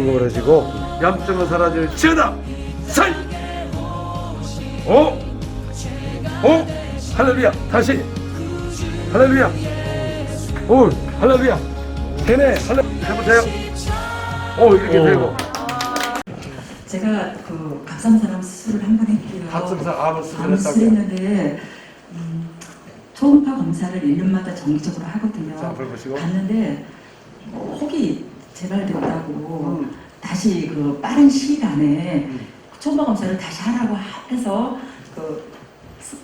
안금을 하시고 염증은 사라질지어다. 살! 오! 오! 할렐루야. 다시 할렐루야. 오! 할렐루야. 되네. 할렐루야. 해보세요. 오, 이렇게 되고. 제가 그 갑상선암 수술을 한 번 했고요. 갑상선암 수술을 수술 했는데 초음파 검사를 1년마다 정기적으로 하거든요. 자, 앞을 보시고. 갔는데 혹이 재발됐다고 다시 그 빠른 시일 안에 초음파 검사를 다시 하라고 해서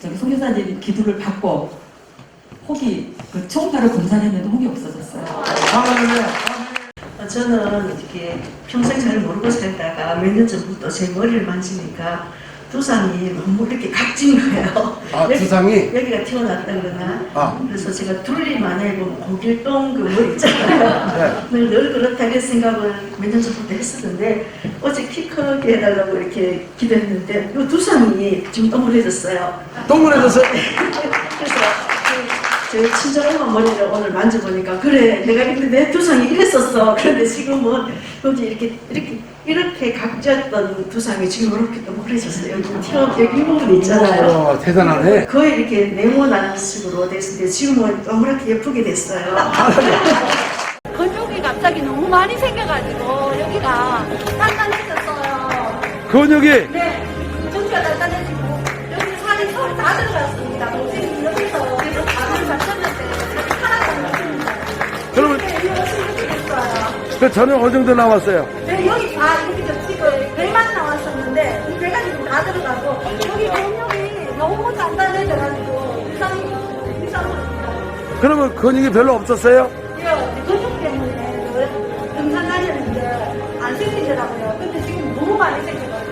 저기 송교사님 기도를 받고 혹이 그 초음파를 검사했는데 혹이 없어졌어요. 저는 이렇게 평생 잘 모르고 살다가 몇 년 전부터 제 머리를 만지니까 두상이 너무 이렇게 각진 거예요. 아, 두상이? 여기가 튀어나왔다 그러나. 그래서 제가 둘리만에 보면 고길동 그 머리 있잖아요. 네. 늘 그렇다고 생각을 몇 년 전부터 했었는데 어제 키 크게 해달라고 이렇게 기도했는데 이 두상이 지금 동그래졌어요. 동그래졌어요? 그래서 제 친정엄마 머리를 오늘 만져보니까 그래 내가 근데 내 두상이 이랬었어. 그런데 지금은 여기 이렇게 각졌던 두상이 지금 이렇게 동그래졌어요. 여기 이 부분 있잖아요. 대단하네. 거의 이렇게 네모난 식으로 됐는데 지금은 동그랗게 예쁘게 됐어요. 근육이 갑자기 너무 많이 생겨가지고 여기가 단단해졌어요. 근육이? 네, 전체가 단단해지고 여기 살이 서로 다 들어갔습니다. 선생님 여기서 그래서 밥을 잡혔는데 하나도 안 먹습니다. 그러면 이거 신경쓰겠어요. 그 저는 어느 정도 나왔어요? 네, 여기 다 이렇게 지금 배만 나왔었는데 이 배가 지금 다 들어가고 여기 근육이 너무 단단해져가지고 이상합니다. 그러면 근육이 별로 없었어요? 근육 때문에 등산 다녔는데 안 생기더라고요. 근데 지금 너무 많이 생겨가지고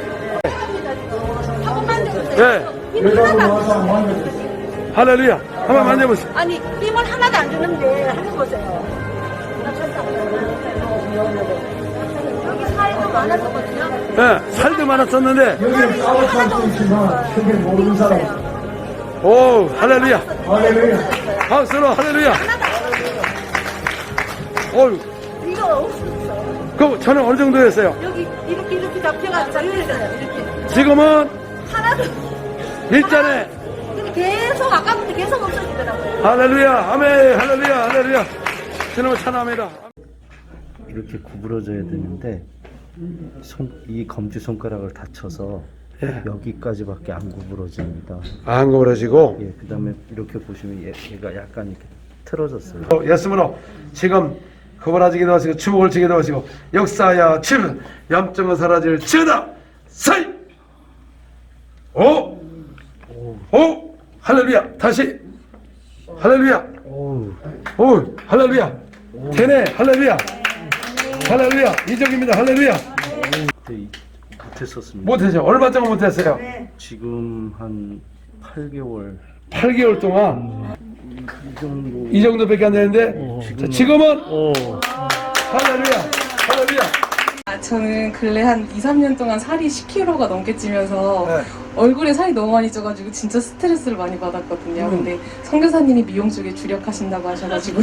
한번 만져보세요. 네. 힘을 하나도 안 주는데. 할렐루야. 한번 만져보세요. 아니 힘을 하나도 안 주는데 한번 보세요. 여기 살도 많았었거든요. 네, 살도 많았었는데. 여기 하나도 없었어요. 그게 모르는 사람. 오, 할렐루야. 할렐루야. 박수로 할렐루야. 어유, 이거 없었어요. 그럼 저는 어느 정도 했어요? 여기 이렇게 잡혀가지고 이렇게 지금은 하나도 일전에. 근데 계속 아까부터 계속 없어지더라고요. 할렐루야. 아멘. 할렐루야. 할렐루야. 주님을 찬양합니다. 이렇게 구부러져야 되는데 이 검지 손가락을 다쳐서 여기까지밖에 안 구부러집니다. 안 구부러지고. 예, 그다음에 이렇게 보시면 얘가 약간 이렇게 틀어졌어요. 예수님으로 지금 구부러지기도 하시고 주먹을 치기도 하시고 역사야 치면 염증은 사라질지어다. 사이. 오. 오. 할렐루야. 다시. 할렐루야. 오. 할렐루야. 되네. 할렐루야. 할렐루야. 이적입니다. 할렐루야. 그때 못했었습니다. 못했죠. 얼마 동안 못했어요? 지금 한 8개월 8개월 동안 이 정도. 이 정도밖에 안 되는데 자, 지금은 할렐루야. 할렐루야. 저는 근래 한 2, 3년 동안 살이 10kg가 넘게 찌면서 네. 얼굴에 살이 너무 많이 쪄가지고 진짜 스트레스를 많이 받았거든요. 근데 선교사님이 미용 쪽에 주력하신다고 하셔가지고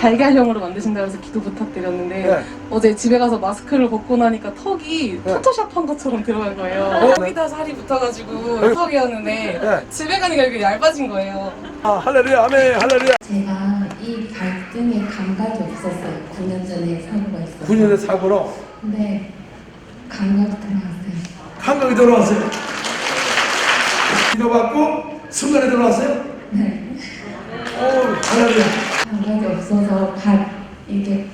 달걀형으로 만드신다고 해서 기도 부탁드렸는데 네. 어제 집에 가서 마스크를 벗고 나니까 턱이 포토샵 한 것처럼 들어간 거예요. 여기다 살이 붙어가지고 턱이었는데 네. 집에 가니까 이렇게 얇아진 거예요. 할렐루야. 아멘. 할렐루야. 제가 이 발등에 감각이 없었어요. 9년 전에 사고가 있었어요. 9년의 사고로 근데 감각이 들어왔어요. 감각이 들어왔어요. 기도받고 순간에 들어왔어요? 네. 오, 할렐루야. 감각이 없어서 이게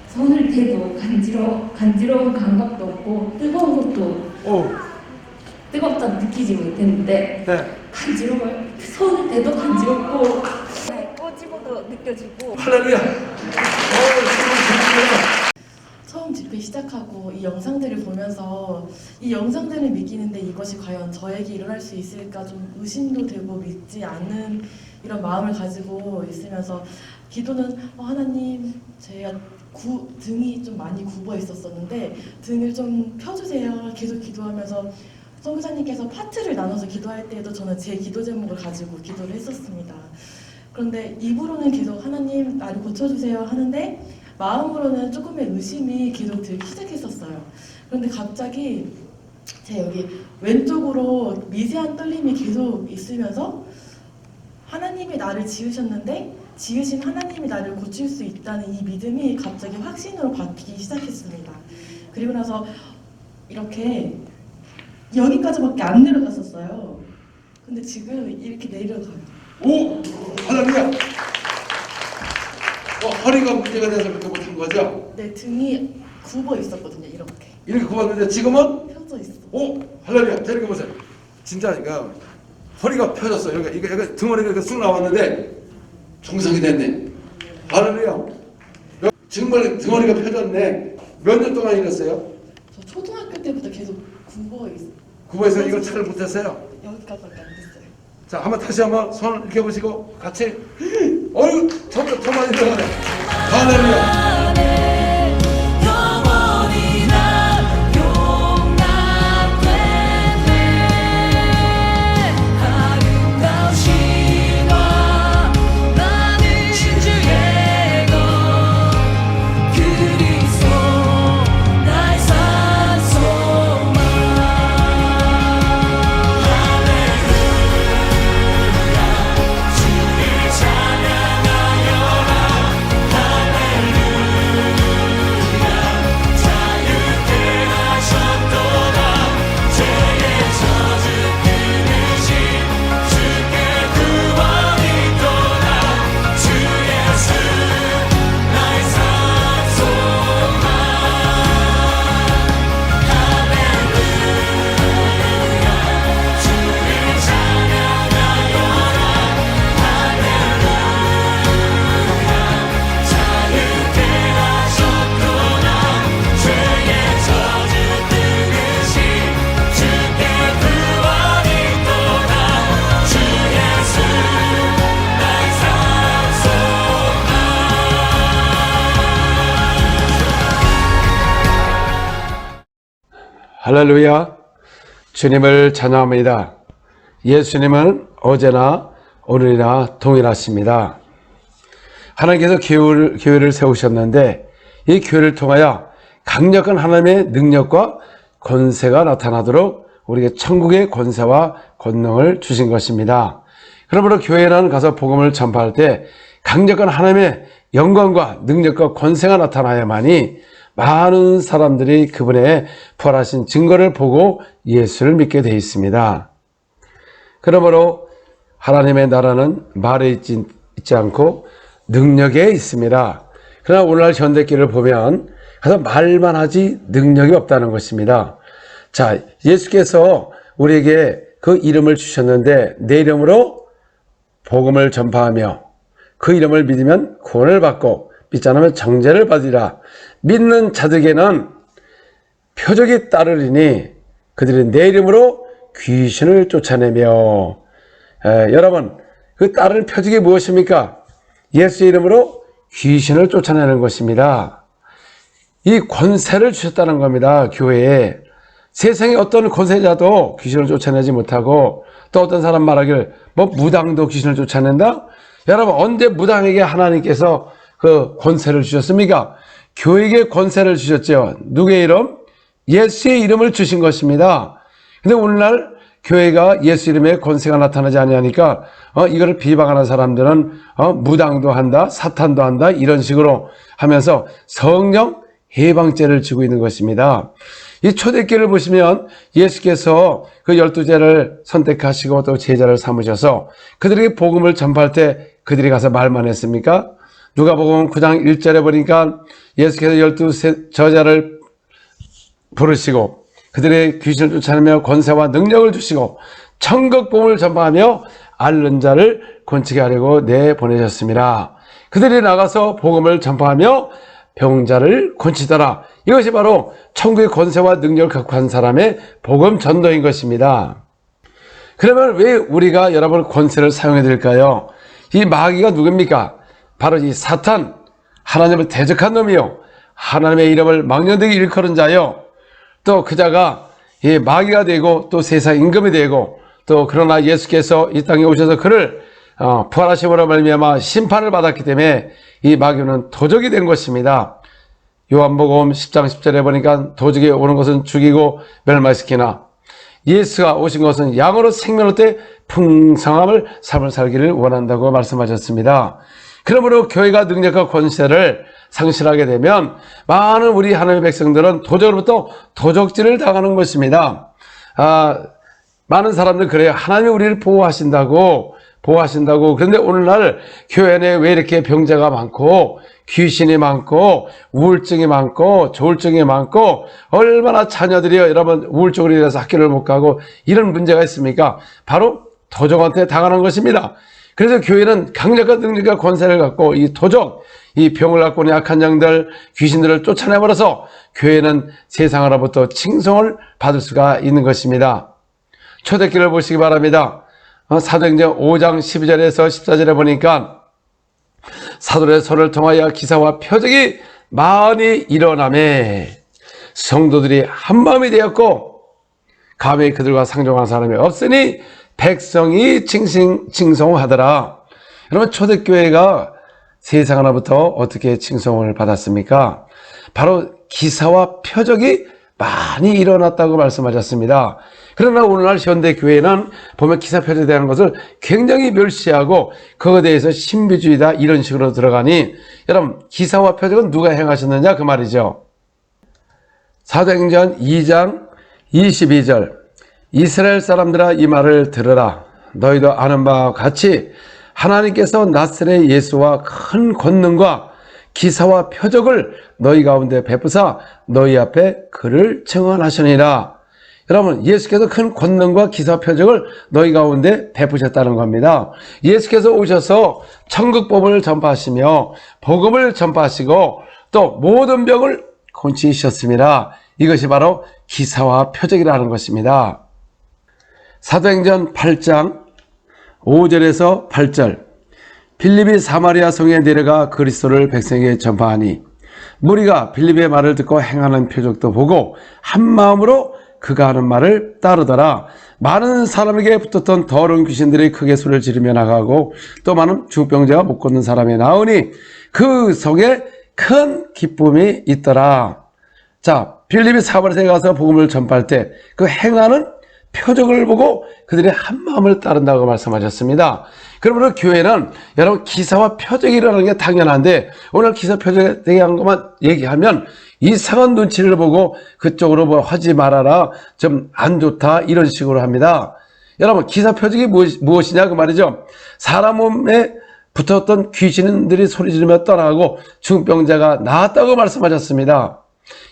손을 대도 간지러운 감각도 없고 뜨거운 것도 오, 뜨겁다고 느끼지 못했는데 네. 간지러워요. 손을 대도 간지럽고 꼬집어도 느껴지고 할렐루야. 처음 집회 시작하고 이 영상들을 보면서 이 영상들을 믿기는데 이것이 과연 저에게 일어날 수 있을까 좀 의심도 되고 믿지 않는 이런 마음을 가지고 있으면서 기도는 하나님 제가 등이 좀 많이 굽어 있었었는데 등을 좀 펴주세요 계속 기도하면서 선교사님께서 파트를 나눠서 기도할 때에도 저는 제 기도 제목을 가지고 기도를 했었습니다. 그런데 입으로는 계속 하나님 나를 고쳐주세요 하는데 마음으로는 조금의 의심이 계속 들기 시작했었어요. 그런데 갑자기 제 여기 왼쪽으로 미세한 떨림이 계속 있으면서 하나님이 나를 지으셨는데 지으신 하나님이 나를 고칠 수 있다는 이 믿음이 갑자기 확신으로 바뀌기 시작했습니다. 그리고 나서 이렇게 여기까지밖에 안 내려갔었어요. 근데 지금 이렇게 내려가요. 오! 할렐루야! 허리가 문제가 돼서 그렇게 못한 거죠? 내 등이 굽어 있었거든요. 이렇게 굽었는데 지금은? 펴져 있어. 오! 할렐루야! 자, 이렇게 보세요. 진짜 이거 허리가 펴졌어. 이거 등허리가 이렇게 쑥 나왔는데 정상이 됐네. 할렐루야! 정말 등허리가 펴졌네. 몇 년 동안 일했어요? 저 초등학교 때부터 계속 굽어 있어. 구보에서 이걸 잘 못했어요? 여기까지밖에 안 됐어요. 자, 다시 한번 손을 이렇게 보시고 같이. 어휴, 더 많이 들어가네. 할렐루야! 할렐루야! 주님을 찬양합니다. 예수님은 어제나 오늘이나 동일하십니다. 하나님께서 교회를 세우셨는데 이 교회를 통하여 강력한 하나님의 능력과 권세가 나타나도록 우리에게 천국의 권세와 권능을 주신 것입니다. 그러므로 교회는 가서 복음을 전파할 때 강력한 하나님의 영광과 능력과 권세가 나타나야만이 많은 사람들이 그분의 부활하신 증거를 보고 예수를 믿게 되어 있습니다. 그러므로 하나님의 나라는 말에 있지 않고 능력에 있습니다. 그러나 오늘날 현대교회를 보면 가서 말만 하지 능력이 없다는 것입니다. 자, 예수께서 우리에게 그 이름을 주셨는데 내 이름으로 복음을 전파하며 그 이름을 믿으면 구원을 받고 믿지 않으면 정죄를 받으리라. 믿는 자들에게는 표적이 따르리니 그들이 내 이름으로 귀신을 쫓아내며 여러분 그 따르는 표적이 무엇입니까? 예수의 이름으로 귀신을 쫓아내는 것입니다. 이 권세를 주셨다는 겁니다. 교회에. 세상에 어떤 권세자도 귀신을 쫓아내지 못하고 또 어떤 사람 말하길 무당도 귀신을 쫓아낸다? 여러분 언제 무당에게 하나님께서 그 권세를 주셨습니까? 교회에게 권세를 주셨죠. 누구의 이름? 예수의 이름을 주신 것입니다. 근데 오늘날 교회가 예수 이름에 권세가 나타나지 아니하니까 이거를 비방하는 사람들은 무당도 한다, 사탄도 한다 이런 식으로 하면서 성령 해방죄를 지고 있는 것입니다. 이 초대교회를 보시면 예수께서 그 12제를 선택하시고 또 제자를 삼으셔서 그들에게 복음을 전파할 때 그들이 가서 말만 했습니까? 누가복음 9장 1절에 보니까 예수께서 12 저자를 부르시고 그들의 귀신을 쫓아내며 권세와 능력을 주시고 천국 복음을 전파하며 앓는 자를 건치게 하려고 내보내셨습니다. 그들이 나가서 복음을 전파하며 병자를 건치더라. 이것이 바로 천국의 권세와 능력을 갖고 한 사람의 복음 전도인 것입니다. 그러면 왜 우리가 여러분 권세를 사용해야 될까요? 이 마귀가 누굽니까? 바로 이 사탄, 하나님을 대적한 놈이요 하나님의 이름을 망령되게 일컬은 자요 또 그 자가 마귀가 되고 또 세상 임금이 되고 또 그러나 예수께서 이 땅에 오셔서 그를 부활하심으로 말미암아 심판을 받았기 때문에 이 마귀는 도적이 된 것입니다. 요한복음 10장 10절에 보니까 도적이 오는 것은 죽이고 멸망시키나 예수가 오신 것은 양으로 생명을 얻되 풍성함을 삶을 살기를 원한다고 말씀하셨습니다. 그러므로 교회가 능력과 권세를 상실하게 되면 많은 우리 하나님의 백성들은 도적으로부터 도적질을 당하는 것입니다. 많은 사람들 그래요. 하나님이 우리를 보호하신다고. 그런데 오늘날 교회 안에 왜 이렇게 병자가 많고 귀신이 많고 우울증이 많고 조울증이 많고 얼마나 자녀들이요 여러분 우울증으로 인해서 학교를 못 가고 이런 문제가 있습니까? 바로 도적한테 당하는 것입니다. 그래서 교회는 강력과 능력과 권세를 갖고 이 도적, 이 병을 갖고 있는 약한 양들, 귀신들을 쫓아내버려서 교회는 세상으로부터 칭송을 받을 수가 있는 것입니다. 초대기를 보시기 바랍니다. 사도행전 5장 12절에서 14절에 보니까 사도의 손을 통하여 기사와 표적이 많이 일어나매 성도들이 한마음이 되었고 감히 그들과 상종한 사람이 없으니 백성이 칭송하더라. 여러분 초대교회가 세상으로부터 어떻게 칭송을 받았습니까? 바로 기사와 표적이 많이 일어났다고 말씀하셨습니다. 그러나 오늘날 현대교회는 보면 기사 표적에 대한 것을 굉장히 멸시하고 그것에 대해서 신비주의다 이런 식으로 들어가니 여러분 기사와 표적은 누가 행하셨느냐 그 말이죠. 사도행전 2장 22절 이스라엘 사람들아 이 말을 들으라. 너희도 아는 바와 같이 하나님께서 나사렛 예수와 큰 권능과 기사와 표적을 너희 가운데 베푸사 너희 앞에 그를 증언하시니라. 여러분 예수께서 큰 권능과 기사 표적을 너희 가운데 베푸셨다는 겁니다. 예수께서 오셔서 천국법을 전파하시며 복음을 전파하시고 또 모든 병을 고치셨습니다. 이것이 바로 기사와 표적이라는 것입니다. 사도행전 8장 5절에서 8절 빌립이 사마리아 성에 내려가 그리스도를 백성에게 전파하니 무리가 빌립의 말을 듣고 행하는 표적도 보고 한 마음으로 그가 하는 말을 따르더라. 많은 사람에게 붙었던 더러운 귀신들이 크게 소리를 지르며 나가고 또 많은 중병자가 못 걷는 사람이 나오니 그 성에 큰 기쁨이 있더라. 자, 빌립이 사마리아에 가서 복음을 전파할 때 그 행하는 표적을 보고 그들이 한 마음을 따른다고 말씀하셨습니다. 그러므로 교회는 여러분 기사와 표적이 일어나는 게 당연한데 오늘 기사 표적에 대한 것만 얘기하면 이상한 눈치를 보고 그쪽으로 뭐 하지 말아라 좀 안 좋다 이런 식으로 합니다. 여러분 기사 표적이 무엇이냐 그 말이죠. 사람 몸에 붙었던 귀신들이 소리 지르며 떠나고 중병자가 나았다고 말씀하셨습니다.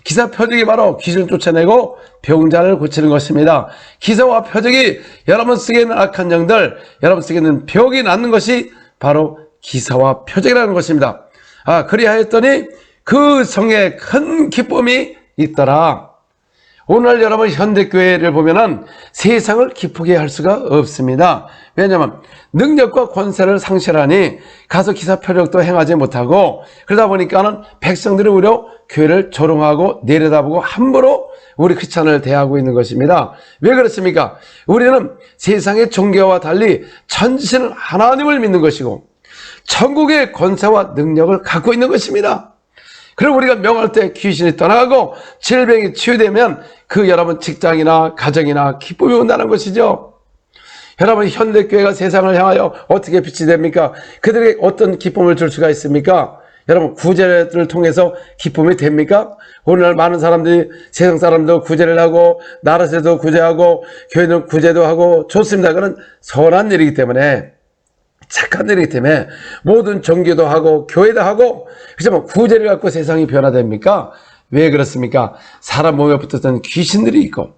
기사 표적이 바로 귀신을 쫓아내고 병자를 고치는 것입니다. 기사와 표적이 여러분 속에 있는 악한 영들, 여러분 속에 있는 병이 낫는 것이 바로 기사와 표적이라는 것입니다. 그리하였더니 그 성에 큰 기쁨이 있더라. 오늘 여러분 현대교회를 보면은 세상을 기쁘게 할 수가 없습니다. 왜냐하면 능력과 권세를 상실하니 가서 기사 표적도 행하지 못하고 그러다 보니까는 백성들이 오히려 교회를 조롱하고 내려다보고 함부로 우리 크리스찬을 대하고 있는 것입니다. 왜 그렇습니까? 우리는 세상의 종교와 달리 전지는 하나님을 믿는 것이고 천국의 권세와 능력을 갖고 있는 것입니다. 그리고 우리가 명할 때 귀신이 떠나가고 질병이 치유되면 그 여러분 직장이나 가정이나 기쁨이 온다는 것이죠. 여러분 현대교회가 세상을 향하여 어떻게 빛이 됩니까? 그들에게 어떤 기쁨을 줄 수가 있습니까? 여러분 구제를 통해서 기쁨이 됩니까? 오늘날 많은 사람들이 세상 사람도 구제를 하고 나라에서도 구제하고 교회는 구제도 하고 좋습니다. 그건 선한 일이기 때문에 착한 일이기 때문에 모든 종교도 하고 교회도 하고 그렇지만 구제를 갖고 세상이 변화됩니까? 왜 그렇습니까? 사람 몸에 붙었던 귀신들이 있고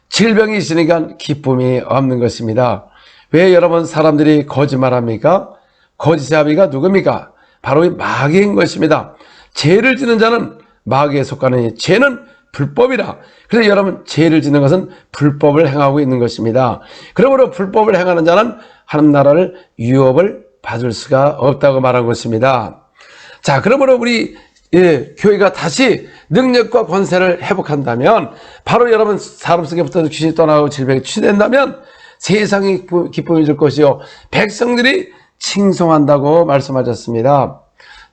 질병이 있으니까 기쁨이 없는 것입니다. 왜 여러분 사람들이 거짓말합니까? 거짓잡이가 누굽니까? 바로 이 마귀인 것입니다. 죄를 짓는 자는 마귀에 속하는 죄는 불법이라. 그래서 여러분 죄를 짓는 것은 불법을 행하고 있는 것입니다. 그러므로 불법을 행하는 자는 하나님 나라를 유업을 받을 수가 없다고 말한 것입니다. 자, 그러므로 우리 교회가 다시 능력과 권세를 회복한다면 바로 여러분 사람 속에 붙어서 귀신이 떠나고 질병이 치유된다면 세상이 기쁨이 줄 것이요 백성들이 칭송한다고 말씀하셨습니다.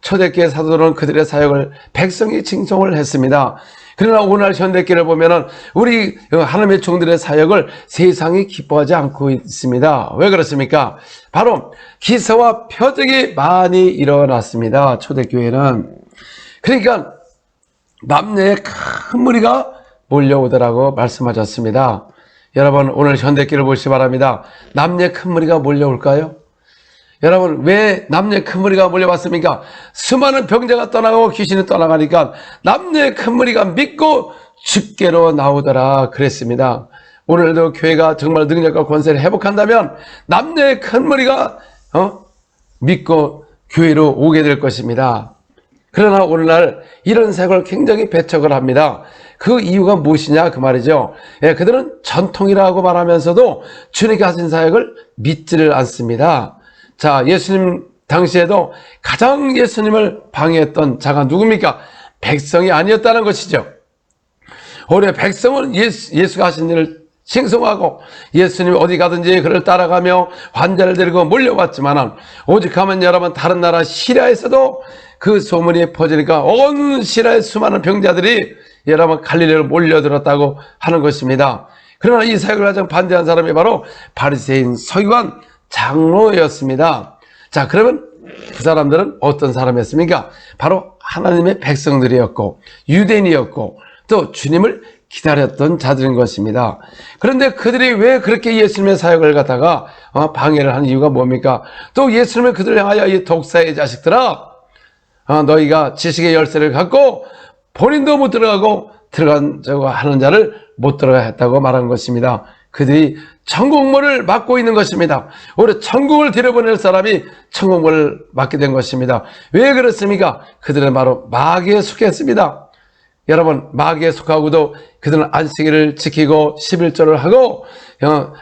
초대교회 사도들은 그들의 사역을 백성이 칭송을 했습니다. 그러나 오늘 현대교회를 보면은 우리 하나님의 종들의 사역을 세상이 기뻐하지 않고 있습니다. 왜 그렇습니까? 바로 기사와 표적이 많이 일어났습니다. 초대교회는. 그러니까 남녀의 큰 무리가 몰려오더라고 말씀하셨습니다. 여러분 오늘 현대교회를 보시기 바랍니다. 남녀의 큰 무리가 몰려올까요? 여러분 왜 남녀의 큰 무리가 몰려왔습니까? 수많은 병자가 떠나고 귀신이 떠나가니까 남녀의 큰 무리가 믿고 주께로 나오더라 그랬습니다. 오늘도 교회가 정말 능력과 권세를 회복한다면 남녀의 큰 무리가 믿고 교회로 오게 될 것입니다. 그러나 오늘날 이런 사역을 굉장히 배척을 합니다. 그 이유가 무엇이냐 그 말이죠. 그들은 전통이라고 말하면서도 주님께 하신 사역을 믿지를 않습니다. 자, 예수님 당시에도 가장 예수님을 방해했던 자가 누굽니까? 백성이 아니었다는 것이죠. 오히려 백성은 예수가 하신 일을 칭송하고 예수님이 어디 가든지 그를 따라가며 환자를 데리고 몰려왔지만 오직 하면 여러분 다른 나라 시리아에서도 그 소문이 퍼지니까 온 시리아의 수많은 병자들이 여러분 갈릴리로 몰려들었다고 하는 것입니다. 그러나 이 사역을 가장 반대한 사람이 바로 바리새인 서기관 장로였습니다. 자, 그러면 그 사람들은 어떤 사람이었습니까? 바로 하나님의 백성들이었고 유대인이었고 또 주님을 기다렸던 자들인 것입니다. 그런데 그들이 왜 그렇게 예수님의 사역을 갖다가 방해를 하는 이유가 뭡니까? 또 예수님은 그들을 향하여 이 독사의 자식들아, 너희가 지식의 열쇠를 갖고 본인도 못 들어가고 들어가자고 하는 자를 못 들어가 했다고 말한 것입니다. 그들이 천국문을 막고 있는 것입니다. 오히려 천국을 들여보낼 사람이 천국문을 막게 된 것입니다. 왜 그렇습니까? 그들은 바로 마귀에 속했습니다. 여러분 마귀에 속하고도 그들은 안식일을 지키고 11조를 하고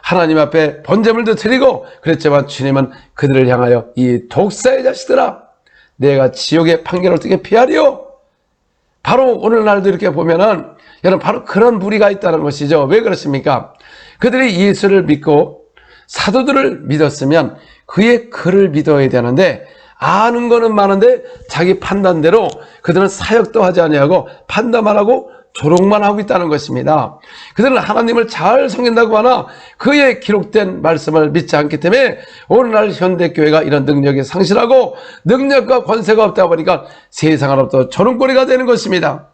하나님 앞에 번제물도 드리고 그랬지만 주님은 그들을 향하여 이 독사의 자식들아 내가 지옥의 판결을 어떻게 피하리요? 바로 오늘날도 이렇게 보면은 여러분 바로 그런 무리가 있다는 것이죠. 왜 그렇습니까? 그들이 예수를 믿고 사도들을 믿었으면 그의 글을 믿어야 되는데 아는 거는 많은데 자기 판단대로 그들은 사역도 하지 아니하고 판단만 하고 조롱만 하고 있다는 것입니다. 그들은 하나님을 잘 섬긴다고 하나 그의 기록된 말씀을 믿지 않기 때문에 오늘날 현대교회가 이런 능력이 상실하고 능력과 권세가 없다 보니까 세상으로부터 조롱거리가 되는 것입니다.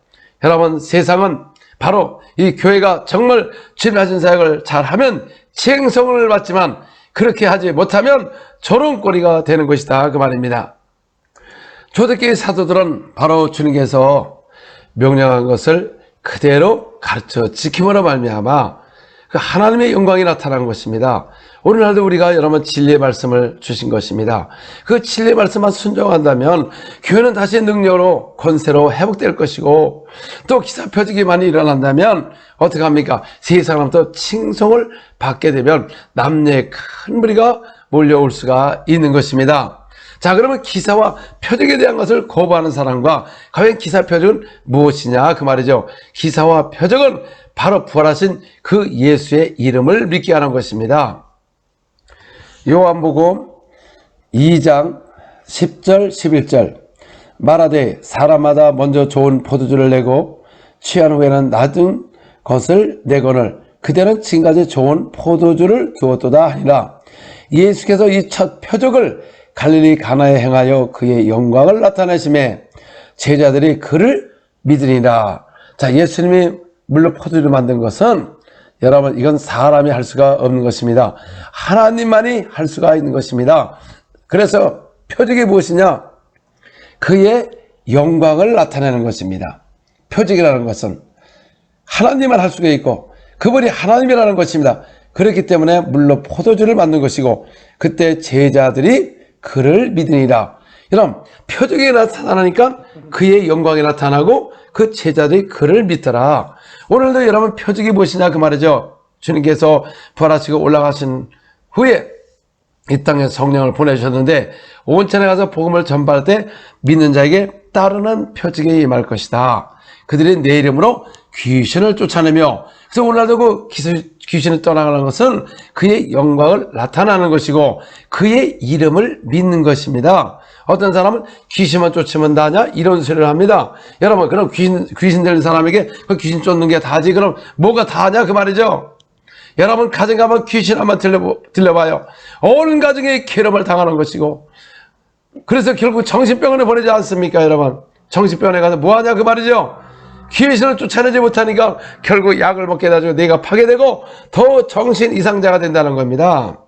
여러분 세상은 바로 이 교회가 정말 주님 하신 사역을 잘하면 칭송을 받지만 그렇게 하지 못하면 조롱거리가 되는 것이다 그 말입니다. 초대교회 사도들은 바로 주님께서 명령한 것을 그대로 가르쳐 지킴으로 말미암아 그 하나님의 영광이 나타난 것입니다. 오늘날도 우리가 여러분 진리의 말씀을 주신 것입니다. 그 진리의 말씀만 순종한다면 교회는 다시 능력으로 권세로 회복될 것이고 또 기사 표적이 많이 일어난다면 어떻게 합니까? 세상으로부터 칭송을 받게 되면 남녀의 큰 무리가 몰려올 수가 있는 것입니다. 자, 그러면 기사와 표적에 대한 것을 거부하는 사람과 과연 기사 표적은 무엇이냐 그 말이죠. 기사와 표적은 바로 부활하신 그 예수의 이름을 믿게 하는 것입니다. 요한복음 2장 10절 11절 말하되 사람마다 먼저 좋은 포도주를 내고 취한 후에는 낮은 것을 내거늘 그대는 지금까지 좋은 포도주를 두었도다 하니라. 예수께서 이 첫 표적을 갈릴리 가나에 행하여 그의 영광을 나타내심에 제자들이 그를 믿으니라. 자, 예수님이 물로 포도주를 만든 것은 여러분 이건 사람이 할 수가 없는 것입니다. 하나님만이 할 수가 있는 것입니다. 그래서 표적이 무엇이냐? 그의 영광을 나타내는 것입니다. 표적이라는 것은 하나님만 할 수가 있고 그분이 하나님이라는 것입니다. 그렇기 때문에 물로 포도주를 만든 것이고 그때 제자들이 그를 믿으니라. 여러분 표적이 나타나니까 그의 영광이 나타나고 그 제자들이 그를 믿더라. 오늘도 여러분 표적이 무엇이냐 그 말이죠. 주님께서 부활하시고 올라가신 후에 이 땅에 성령을 보내주셨는데 온천에 가서 복음을 전파할 때 믿는 자에게 따르는 표적이 임할 것이다. 그들이 내 이름으로 귀신을 쫓아내며, 그래서 오늘날도 그 귀신을 떠나가는 것은 그의 영광을 나타나는 것이고 그의 이름을 믿는 것입니다. 어떤 사람은 귀신만 쫓으면 다냐 이런 소리를 합니다. 여러분, 그럼 귀신 들린 사람에게 그 귀신 쫓는 게 다지 그럼 뭐가 다냐 그 말이죠. 여러분, 가정 가면 귀신 한번 들려봐요. 온 가정에 괴롭을 당하는 것이고, 그래서 결국 정신병원에 보내지 않습니까? 여러분, 정신병원에 가서 뭐하냐 그 말이죠. 귀신을 쫓아내지 못하니까 결국 약을 먹게 해가지고 내가 파괴되고 더 정신 이상자가 된다는 겁니다.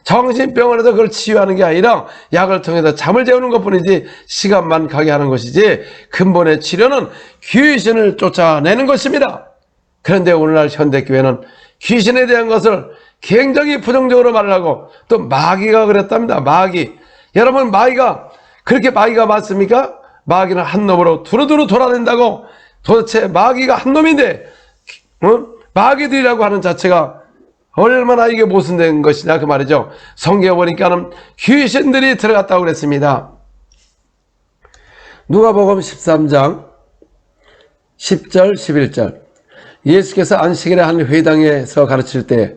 정신병원에서 그걸 치유하는 게 아니라 약을 통해서 잠을 재우는 것뿐이지 시간만 가게 하는 것이지 근본의 치료는 귀신을 쫓아내는 것입니다. 그런데 오늘날 현대교회는 귀신에 대한 것을 굉장히 부정적으로 말을 하고 또 마귀가 그랬답니다. 마귀. 여러분, 마귀가 그렇게 마귀가 맞습니까? 마귀는 한 놈으로 두루두루 돌아다닌다고. 도대체 마귀가 한 놈인데 마귀들이라고 하는 자체가 얼마나 이게 모순된 것이냐 그 말이죠. 성경에 보니까는 귀신들이 들어갔다고 그랬습니다. 누가복음 13장 10절 11절. 예수께서 안식일에 한 회당에서 가르칠 때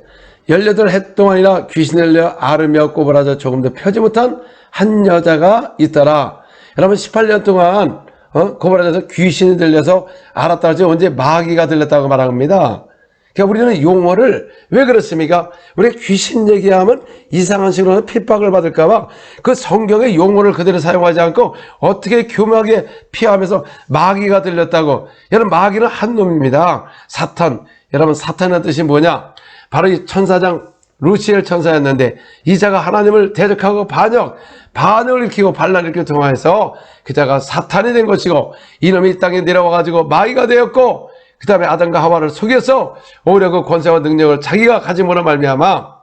18해 동안이나 귀신을 들려 앓으며 꼬부라져 조금도 펴지 못한 한 여자가 있더라. 여러분, 18년 동안 꼬부라져서 귀신이 들려서 앓았다 하지 언제 마귀가 들렸다고 말합니다. 그러니까 우리는 용어를 왜 그렇습니까? 우리 귀신 얘기하면 이상한 식으로 핍박을 받을까봐 그 성경의 용어를 그대로 사용하지 않고 어떻게 교묘하게 피하면서 마귀가 들렸다고. 여러분, 마귀는 한 놈입니다. 사탄. 여러분, 사탄의 뜻이 뭐냐? 바로 이 천사장 루시엘 천사였는데 이 자가 하나님을 대적하고 반역을 일으키고 반란을 일으키고 통하여서 그 자가 사탄이 된 것이고 이놈이 이 땅에 내려와가지고 마귀가 되었고 그 다음에 아담과 하와를 속여서 오히려 그 권세와 능력을 자기가 가짐으로 말미암아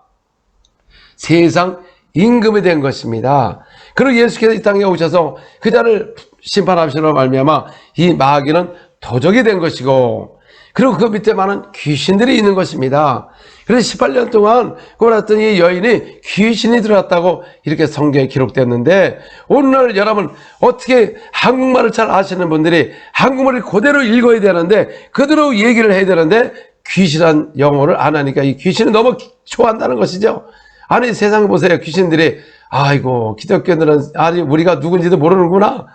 세상 임금이 된 것입니다. 그리고 예수께서 이 땅에 오셔서 그 자를 심판하시로 말미암아 이 마귀는 도적이 된 것이고 그리고 그 밑에 많은 귀신들이 있는 것입니다. 그래서 18년 동안 꼬랐더니 이 여인이 귀신이 들어갔다고 이렇게 성경에 기록됐는데 오늘날 여러분 어떻게 한국말을 잘 아시는 분들이 한국말을 그대로 읽어야 되는데 그대로 얘기를 해야 되는데 귀신한 영어를 안 하니까 이 귀신이 너무 좋아한다는 것이죠. 아니 세상 보세요. 귀신들이 아이고 기독교들은 아니 우리가 누군지도 모르는구나.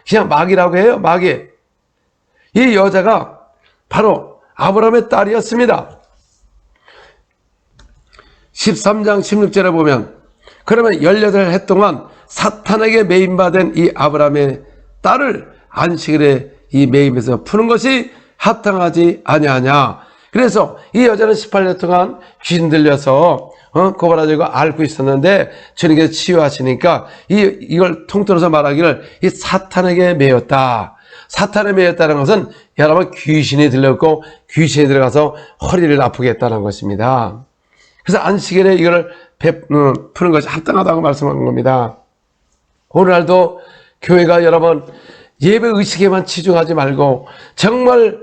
그냥 마귀라고 해요. 마귀. 이 여자가 바로 아브라함의 딸이었습니다. 13장 16절에 보면 그러면 18해 동안 사탄에게 매임받은 이 아브라함의 딸을 안식일에 이 매임에서 푸는 것이 합당하지 아니하냐. 그래서 이 여자는 18년 동안 귀신 들려서 고발하지고 앓고 있었는데 주님께서 치유하시니까 이걸 통틀어서 말하기를 이 사탄에게 매였다. 사탄에 매였다는 것은 여러분 귀신이 들렸고 귀신이 들어가서 허리를 아프게 했다는 것입니다. 그래서 안식일에 이걸 푸는 것이 합당하다고 말씀한 겁니다. 오늘날도 교회가 여러분 예배 의식에만 치중하지 말고 정말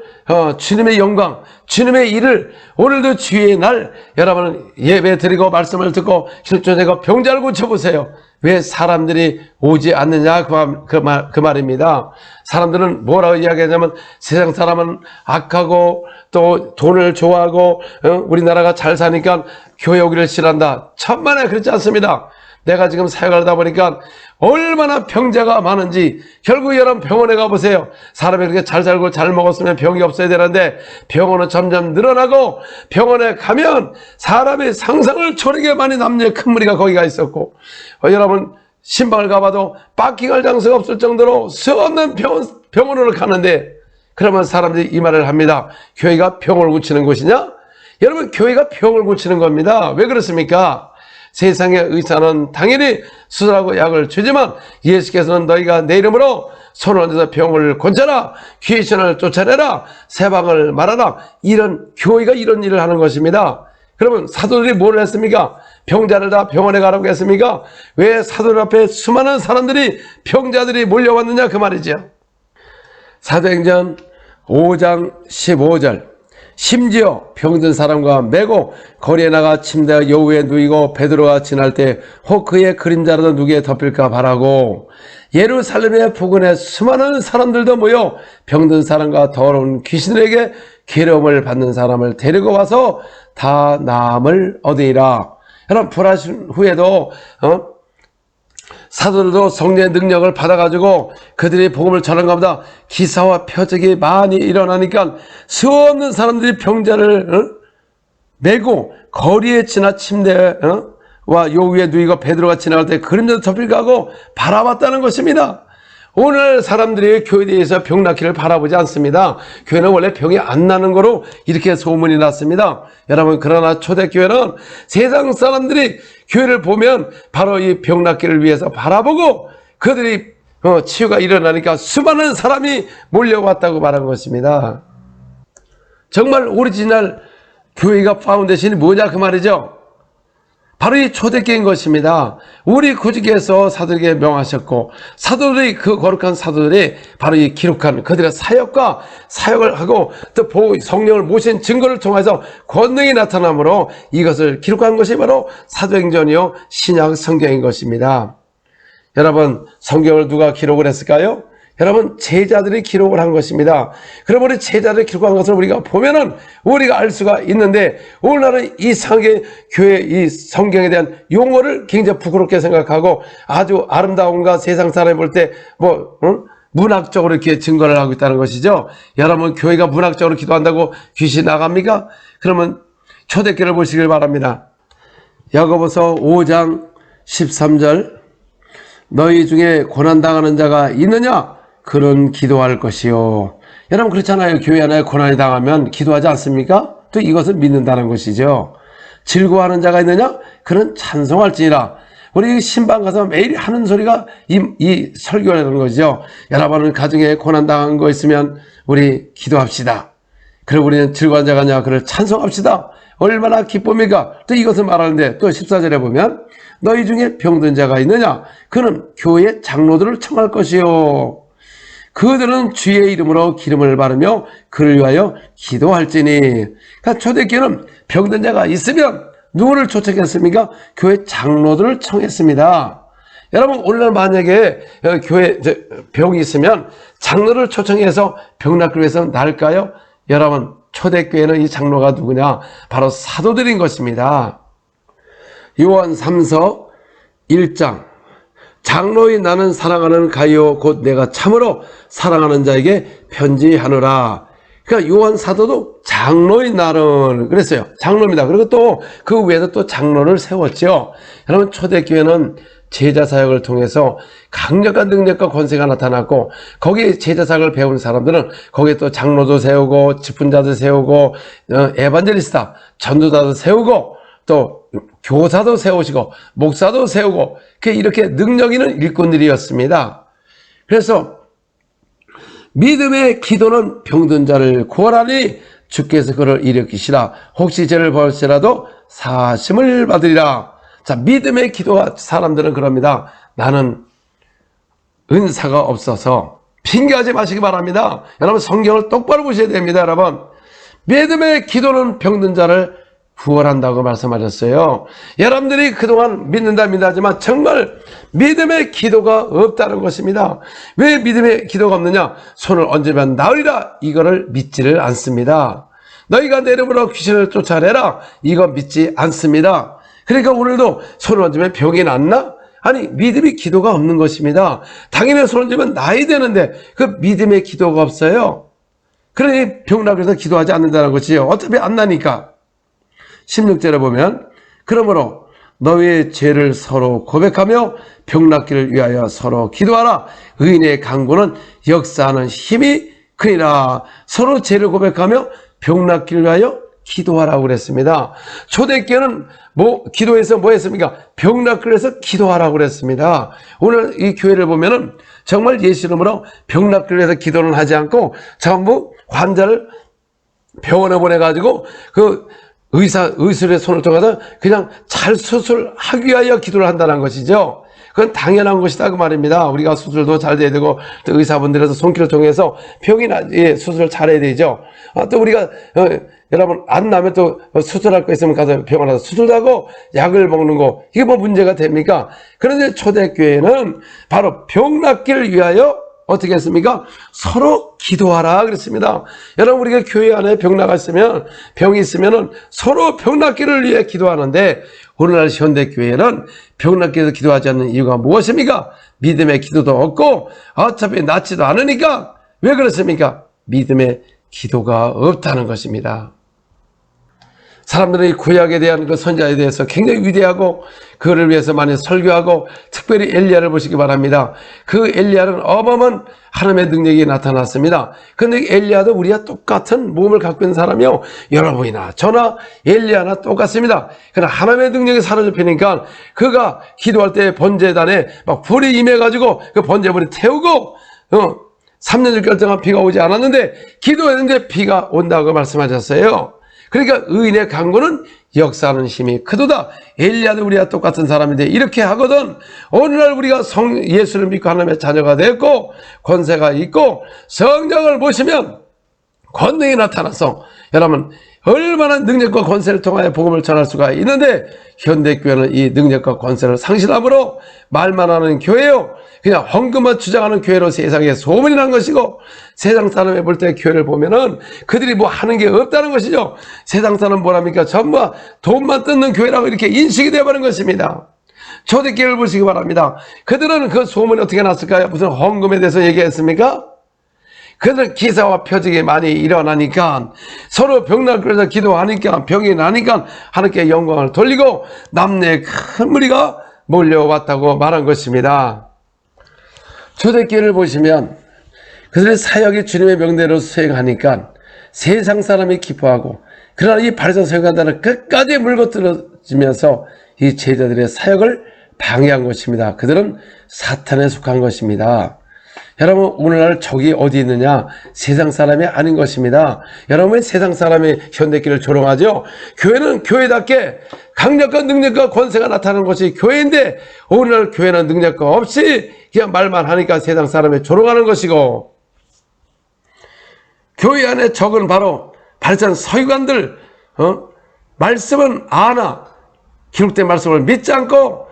주님의 영광, 주님의 일을 오늘도 주의 날 여러분 예배 드리고 말씀을 듣고 실존되고 병자를 고쳐보세요. 왜 사람들이 오지 않느냐 그 말입니다. 사람들은 뭐라고 이야기하냐면 세상 사람은 악하고 또 돈을 좋아하고 우리나라가 잘 사니까 교회 오기를 싫어한다. 천만에 그렇지 않습니다. 내가 지금 사역하다 보니까 얼마나 병자가 많은지 결국 여러분 병원에 가보세요. 사람이 그렇게 잘 살고 잘 먹었으면 병이 없어야 되는데 병원은 점점 늘어나고 병원에 가면 사람의 상상을 초월하게 많이 남녀의 큰 무리가 거기가 있었고 여러분 신방을 가봐도 파킹할 장소가 없을 정도로 수없는 병원으로 가는데 그러면 사람들이 이 말을 합니다. 교회가 병을 고치는 곳이냐? 여러분 교회가 병을 고치는 겁니다. 왜 그렇습니까? 세상의 의사는 당연히 수술하고 약을 주지만 예수께서는 너희가 내 이름으로 손을 얹어서 병을 고쳐라, 귀신을 쫓아내라, 세방을 말하라. 이런 교회가 이런 일을 하는 것입니다. 그러면 사도들이 뭘 했습니까? 병자를 다 병원에 가라고 했습니까? 왜 사도들 앞에 수많은 사람들이 병자들이 몰려왔느냐 그 말이죠. 사도행전 5장 15절 심지어 병든 사람과 매고 거리에 나가 침대 여우에 누이고 베드로가 지날 때 혹 그의 그림자라도 누구에 덮일까 바라고 예루살렘의 부근에 수많은 사람들도 모여 병든 사람과 더러운 귀신에게 괴로움을 받는 사람을 데리고 와서 다 나음을 얻으리라. 여러분, 부활하신 후에도 사도들도 성령의 능력을 받아가지고 그들이 복음을 전한 것보다 기사와 표적이 많이 일어나니까 수없는 사람들이 병자를 메고 거리에 지나 침대와 요 위에 누이고 베드로가 지나갈 때 그림자도 접힐까고 바라봤다는 것입니다. 오늘 사람들이 교회에 대해서 병 낫기를 바라보지 않습니다. 교회는 원래 병이 안 나는 거로 이렇게 소문이 났습니다. 여러분, 그러나 초대교회는 세상 사람들이 교회를 보면 바로 이 병 낫기를 위해서 바라보고 그들이 치유가 일어나니까 수많은 사람이 몰려왔다고 말한 것입니다. 정말 오리지널 교회가 파운데이션이 뭐냐 그 말이죠. 바로 이 초대교회인 것입니다. 우리 구주께서 사도에게 명하셨고 사도들이 그 거룩한 사도들이 바로 이 기록한 그들의 사역과 사역을 하고 또 성령을 모신 증거를 통해서 권능이 나타나므로 이것을 기록한 것이 바로 사도행전이요 신약 성경인 것입니다. 여러분, 성경을 누가 기록을 했을까요? 여러분, 제자들이 기록을 한 것입니다. 그럼 우리 제자들이 기록한 것을 우리가 보면은 우리가 알 수가 있는데, 오늘날은 이상하게 교회 이 성경에 대한 용어를 굉장히 부끄럽게 생각하고 아주 아름다움과 세상 사람이 볼 때 문학적으로 이렇게 증거를 하고 있다는 것이죠. 여러분, 교회가 문학적으로 기도한다고 귀신 나갑니까? 그러면 초대교회를 보시길 바랍니다. 야고보서 5장 13절, 너희 중에 고난당하는 자가 있느냐? 그런 기도할 것이요. 여러분, 그렇잖아요. 교회 안에 고난이 당하면 기도하지 않습니까? 또 이것을 믿는다는 것이죠. 즐거워하는 자가 있느냐? 그런 찬송할지니라. 우리 신방 가서 매일 하는 소리가 이 설교라는 거죠. 여러분은 가정에 고난 당한 거 있으면 우리 기도합시다. 그리고 우리는 즐거운 자가 있냐? 그를 찬송합시다. 얼마나 기쁨이까? 또 이것을 말하는데 또 14절에 보면 너희 중에 병든 자가 있느냐? 그는 교회 장로들을 청할 것이요. 그들은 주의 이름으로 기름을 바르며 그를 위하여 기도할지니. 그러니까 초대교회는 병든 자가 있으면 누구를 초청했습니까? 교회 장로들을 청했습니다. 여러분, 오늘 만약에 교회 병이 있으면 장로를 초청해서 병 낫기 위해서 나을까요? 여러분, 초대교회는 이 장로가 누구냐? 바로 사도들인 것입니다. 요한 3서 1장, 장로인 나는 사랑하는 가이오 곧 내가 참으로 사랑하는 자에게 편지하노라. 그러니까 요한 사도도 장로인 나는 그랬어요. 장로입니다. 그리고 또 그 외에도 또 장로를 세웠죠. 여러분, 초대교회는 제자 사역을 통해서 강력한 능력과 권세가 나타났고, 거기에 제자 사역을 배운 사람들은 거기에 또 장로도 세우고 직분자도 세우고 에반젤리스타 전도자도 세우고 또 교사도 세우시고 목사도 세우고 이렇게 능력 있는 일꾼들이었습니다. 그래서 믿음의 기도는 병든 자를 구원하니 주께서 그를 일으키시라. 혹시 죄를 벌지라도 사심을 받으리라. 자, 믿음의 기도가 사람들은 그럽니다. 나는 은사가 없어서 핑계하지 마시기 바랍니다. 여러분, 성경을 똑바로 보셔야 됩니다. 여러분, 믿음의 기도는 병든 자를 구원한다고 말씀하셨어요. 여러분들이 그동안 믿는다 하지만 정말 믿음의 기도가 없다는 것입니다. 왜 믿음의 기도가 없느냐? 손을 얹으면 나으리라. 이거를 믿지를 않습니다. 너희가 내 이름으로 귀신을 쫓아내라. 이거 믿지 않습니다. 그러니까 오늘도 손을 얹으면 병이 낫나? 아니, 믿음의 기도가 없는 것입니다. 당연히 손을 얹으면 나야 되는데 그 믿음의 기도가 없어요. 그러니 병 나고 해서 기도하지 않는다는 것이요. 어차피 안 나니까. 16절에 보면 그러므로 너희의 죄를 서로 고백하며 병 낫기를 위하여 서로 기도하라. 의인의 간구는 역사하는 힘이 크니라. 서로 죄를 고백하며 병 낫기를 위하여 기도하라고 그랬습니다. 초대교회는 기도해서 뭐 했습니까? 병 낫기를 위해서 기도하라고 그랬습니다. 오늘 이 교회를 보면은 정말 예수 이름으로 병 낫기를 위해서 기도는 하지 않고 전부 환자를 병원에 보내가지고 의술의 손을 통해서 그냥 잘 수술하기 위하여 기도를 한다는 것이죠. 그건 당연한 것이다 그 말입니다. 우리가 수술도 잘 돼야 되고 또 의사분들에서 손길을 통해서 병이 수술을 잘해야 되죠. 또 우리가 여러분 안 나면 또 수술할 거 있으면 가서 병원 가서 수술도 하고 약을 먹는 거 이게 뭐 문제가 됩니까? 그런데 초대교회는 바로 병 낫기를 위하여 어떻게 했습니까? 서로 기도하라 그랬습니다. 여러분 우리가 교회 안에 병 나가 있으면 병이 있으면은 서로 병 낫기를 위해 기도하는데 오늘날 현대교회는 병 낫기 위해서 기도하지 않는 이유가 무엇입니까? 믿음의 기도도 없고 어차피 낫지도 않으니까 왜 그렇습니까? 믿음의 기도가 없다는 것입니다. 사람들은 이 구약에 대한 그 선자에 대해서 굉장히 위대하고 그를 위해서 많이 설교하고 특별히 엘리야를 보시기 바랍니다. 그 엘리야는 어마어마한 하나님의 능력이 나타났습니다. 그런데 엘리야도 우리와 똑같은 몸을 갖고 있는 사람이요. 여러분이나 저나 엘리야나 똑같습니다. 그러나 하나님의 능력이 사라져버리니까 그가 기도할 때 번제단에 막 불이 임해가지고 그 번제불이 태우고 3년 6개월 동안 비가 오지 않았는데 기도했는데 비가 온다고 말씀하셨어요. 그러니까 의인의 강구는 역사하는 힘이 크도다. 엘리야도 우리와 똑같은 사람인데 이렇게 하거든. 오늘날 우리가 예수를 믿고 하나님의 자녀가 됐고 권세가 있고 성령을 보시면 권능이 나타나서 여러분 얼마나 능력과 권세를 통하여 복음을 전할 수가 있는데 현대교회는 이 능력과 권세를 상실함으로 말만 하는 교회요. 그냥 헌금만 주장하는 교회로 세상에 소문이 난 것이고 세상 사람이 볼 때 교회를 보면은 그들이 뭐 하는 게 없다는 것이죠. 세상 사람 뭐랍니까? 전부 돈만 뜯는 교회라고 이렇게 인식이 되어버린 것입니다. 초대교회를 보시기 바랍니다. 그들은 그 소문이 어떻게 났을까요? 무슨 헌금에 대해서 얘기했습니까? 그들 기사와 표적이 많이 일어나니까 서로 병날 그래서 기도하니까 병이 나니까 하나님께 영광을 돌리고 남녀의 큰 무리가 몰려왔다고 말한 것입니다. 초대교회를 보시면 그들의 사역이 주님의 명대로 수행하니까 세상 사람이 기뻐하고 그러나 이 바리새인 서기관들은 끝까지 물거들어지면서 이 제자들의 사역을 방해한 것입니다. 그들은 사탄에 속한 것입니다. 여러분 오늘날 적이 어디 있느냐? 세상 사람이 아닌 것입니다. 여러분 세상 사람이 현대교회를 조롱하죠. 교회는 교회답게 강력한 능력과 권세가 나타나는 것이 교회인데 오늘날 교회는 능력과 없이 그냥 말만 하니까 세상 사람이 조롱하는 것이고 교회 안에 적은 바로 바리새인 서기관들 말씀은 아나 기록된 말씀을 믿지 않고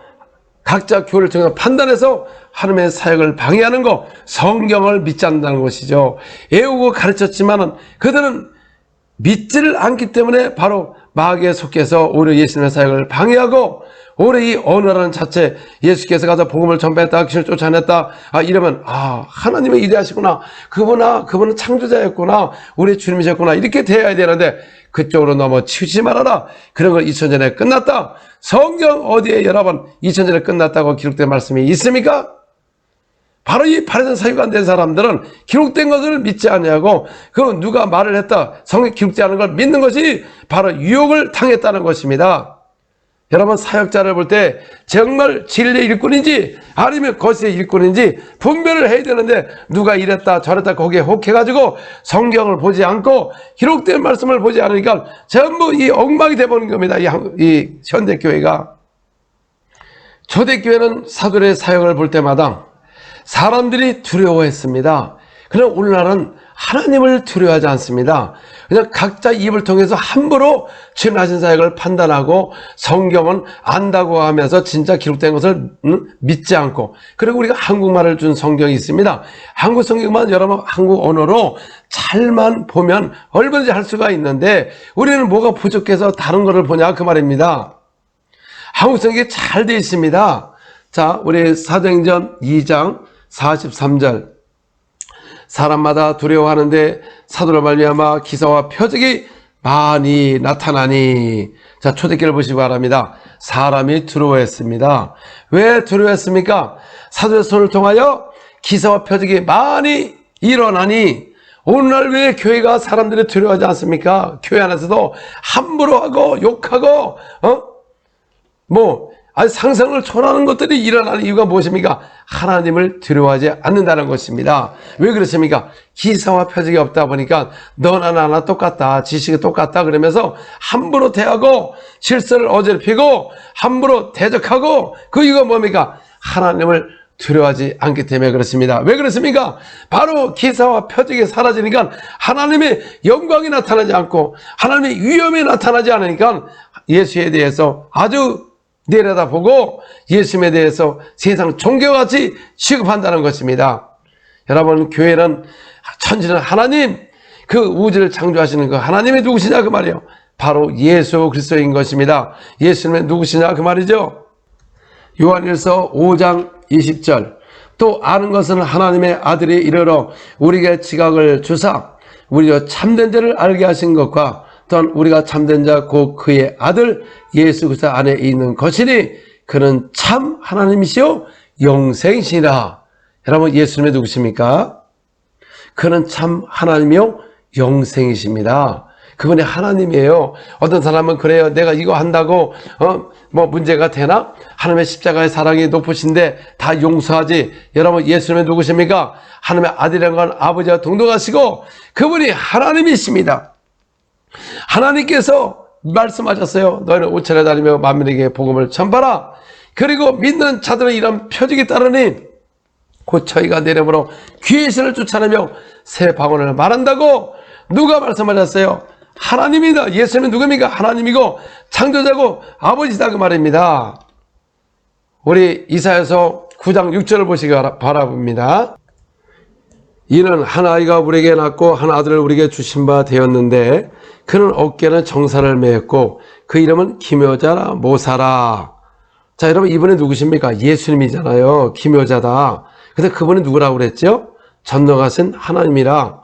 각자 교회를 통해서 판단해서 하나님의 사역을 방해하는 것, 성경을 믿지 않는다는 것이죠. 애우고 가르쳤지만은 그들은 믿지를 않기 때문에 바로 마귀에 속해서 오히려 예수님의 사역을 방해하고 오히려 이 언어라는 자체 예수께서 가서 복음을 전파했다, 귀신을 쫓아냈다 이러면 하나님은 이대하시구나, 그분은 창조자였구나, 우리 주님이셨구나 이렇게 돼야 되는데 그쪽으로 넘어 치우지 말아라. 그런 걸 2000년에 끝났다. 성경 어디에 여러분 2000년에 끝났다고 기록된 말씀이 있습니까? 바로 이 바리새인 서기관 된 사람들은 기록된 것을 믿지 않냐고 그 누가 말을 했다 성경에 기록되지 않은 걸 믿는 것이 바로 유혹을 당했다는 것입니다. 여러분 사역자를 볼 때 정말 진리의 일꾼인지 아니면 거짓의 일꾼인지 분별을 해야 되는데 누가 이랬다 저랬다 거기에 혹해가지고 성경을 보지 않고 기록된 말씀을 보지 않으니까 전부 이 엉망이 되어버린 겁니다. 이 현대교회가. 초대교회는 사도의 사역을 볼 때마다 사람들이 두려워했습니다. 그러나 오늘날은 하나님을 두려워하지 않습니다. 그냥 각자 입을 통해서 함부로 주님하신 사역을 판단하고 성경은 안다고 하면서 진짜 기록된 것을 믿지 않고 그리고 우리가 한국말을 준 성경이 있습니다. 한국 성경만 여러분 한국 언어로 잘만 보면 얼마든지 할 수가 있는데 우리는 뭐가 부족해서 다른 거를 보냐 그 말입니다. 한국 성경이 잘 되어 있습니다. 자, 우리 사도행전 2장 43절 사람마다 두려워하는데 사도로 말미암아 기사와 표적이 많이 나타나니. 자, 초대교회를 보시기 바랍니다. 사람이 두려워했습니다. 왜 두려워했습니까? 사도의 손을 통하여 기사와 표적이 많이 일어나니. 오늘날 왜 교회가 사람들이 두려워하지 않습니까? 교회 안에서도 함부로 하고 욕하고 상상을 초월하는 것들이 일어나는 이유가 무엇입니까? 하나님을 두려워하지 않는다는 것입니다. 왜 그렇습니까? 기사와 표적이 없다 보니까 너나 나나 똑같다, 지식이 똑같다 그러면서 함부로 대하고 질서를 어지럽히고 함부로 대적하고 그 이유가 뭡니까? 하나님을 두려워하지 않기 때문에 그렇습니다. 왜 그렇습니까? 바로 기사와 표적이 사라지니까 하나님의 영광이 나타나지 않고 하나님의 위엄이 나타나지 않으니까 예수에 대해서 아주 내려다보고 예수님에 대해서 세상 종교같이 취급한다는 것입니다. 여러분, 교회는 천지는 하나님, 그 우주를 창조하시는 그 하나님이 누구시냐 그 말이에요. 바로 예수 그리스도인 것입니다. 예수님은 누구시냐 그 말이죠. 요한일서 5장 20절, 또 아는 것은 하나님의 아들이 이르러 우리에게 지각을 주사 우리가 참된 자를 알게 하신 것과 또한 우리가 참된 자 곧 그의 아들 예수 그리스도 안에 있는 것이니 그는 참 하나님이시요 영생이시라. 여러분, 예수님이 누구십니까? 그는 참 하나님이요 영생이십니다. 그분이 하나님이에요. 어떤 사람은 그래요. 내가 이거 한다고 문제가 되나? 하나님의 십자가의 사랑이 높으신데 다 용서하지. 여러분, 예수님은 누구십니까? 하나님의 아들이라는 건 아버지와 동등하시고 그분이 하나님이십니다. 하나님께서 말씀하셨어요. 너희는 우천에 다니며 만민에게 복음을 전파라. 그리고 믿는 자들은 이런 표적이 따르니 곧 저희가 내려므로 귀신을 쫓아내며 새 방언을 말한다고 누가 말씀하셨어요? 하나님이다. 예수님은 누굽니까? 하나님이고 창조자고 아버지다 그 말입니다. 우리 이사야서 9장 6절을 보시기 바랍니다. 이는 한 아이가 우리에게 낳고 한 아들을 우리에게 주신 바 되었는데 그는 어깨는 정사를 메었고 그 이름은 기묘자라 모사라. 자, 여러분, 이분이 누구십니까? 예수님이잖아요. 기묘자다. 근데 그분이 누구라고 그랬죠? 전능하신 하나님이라.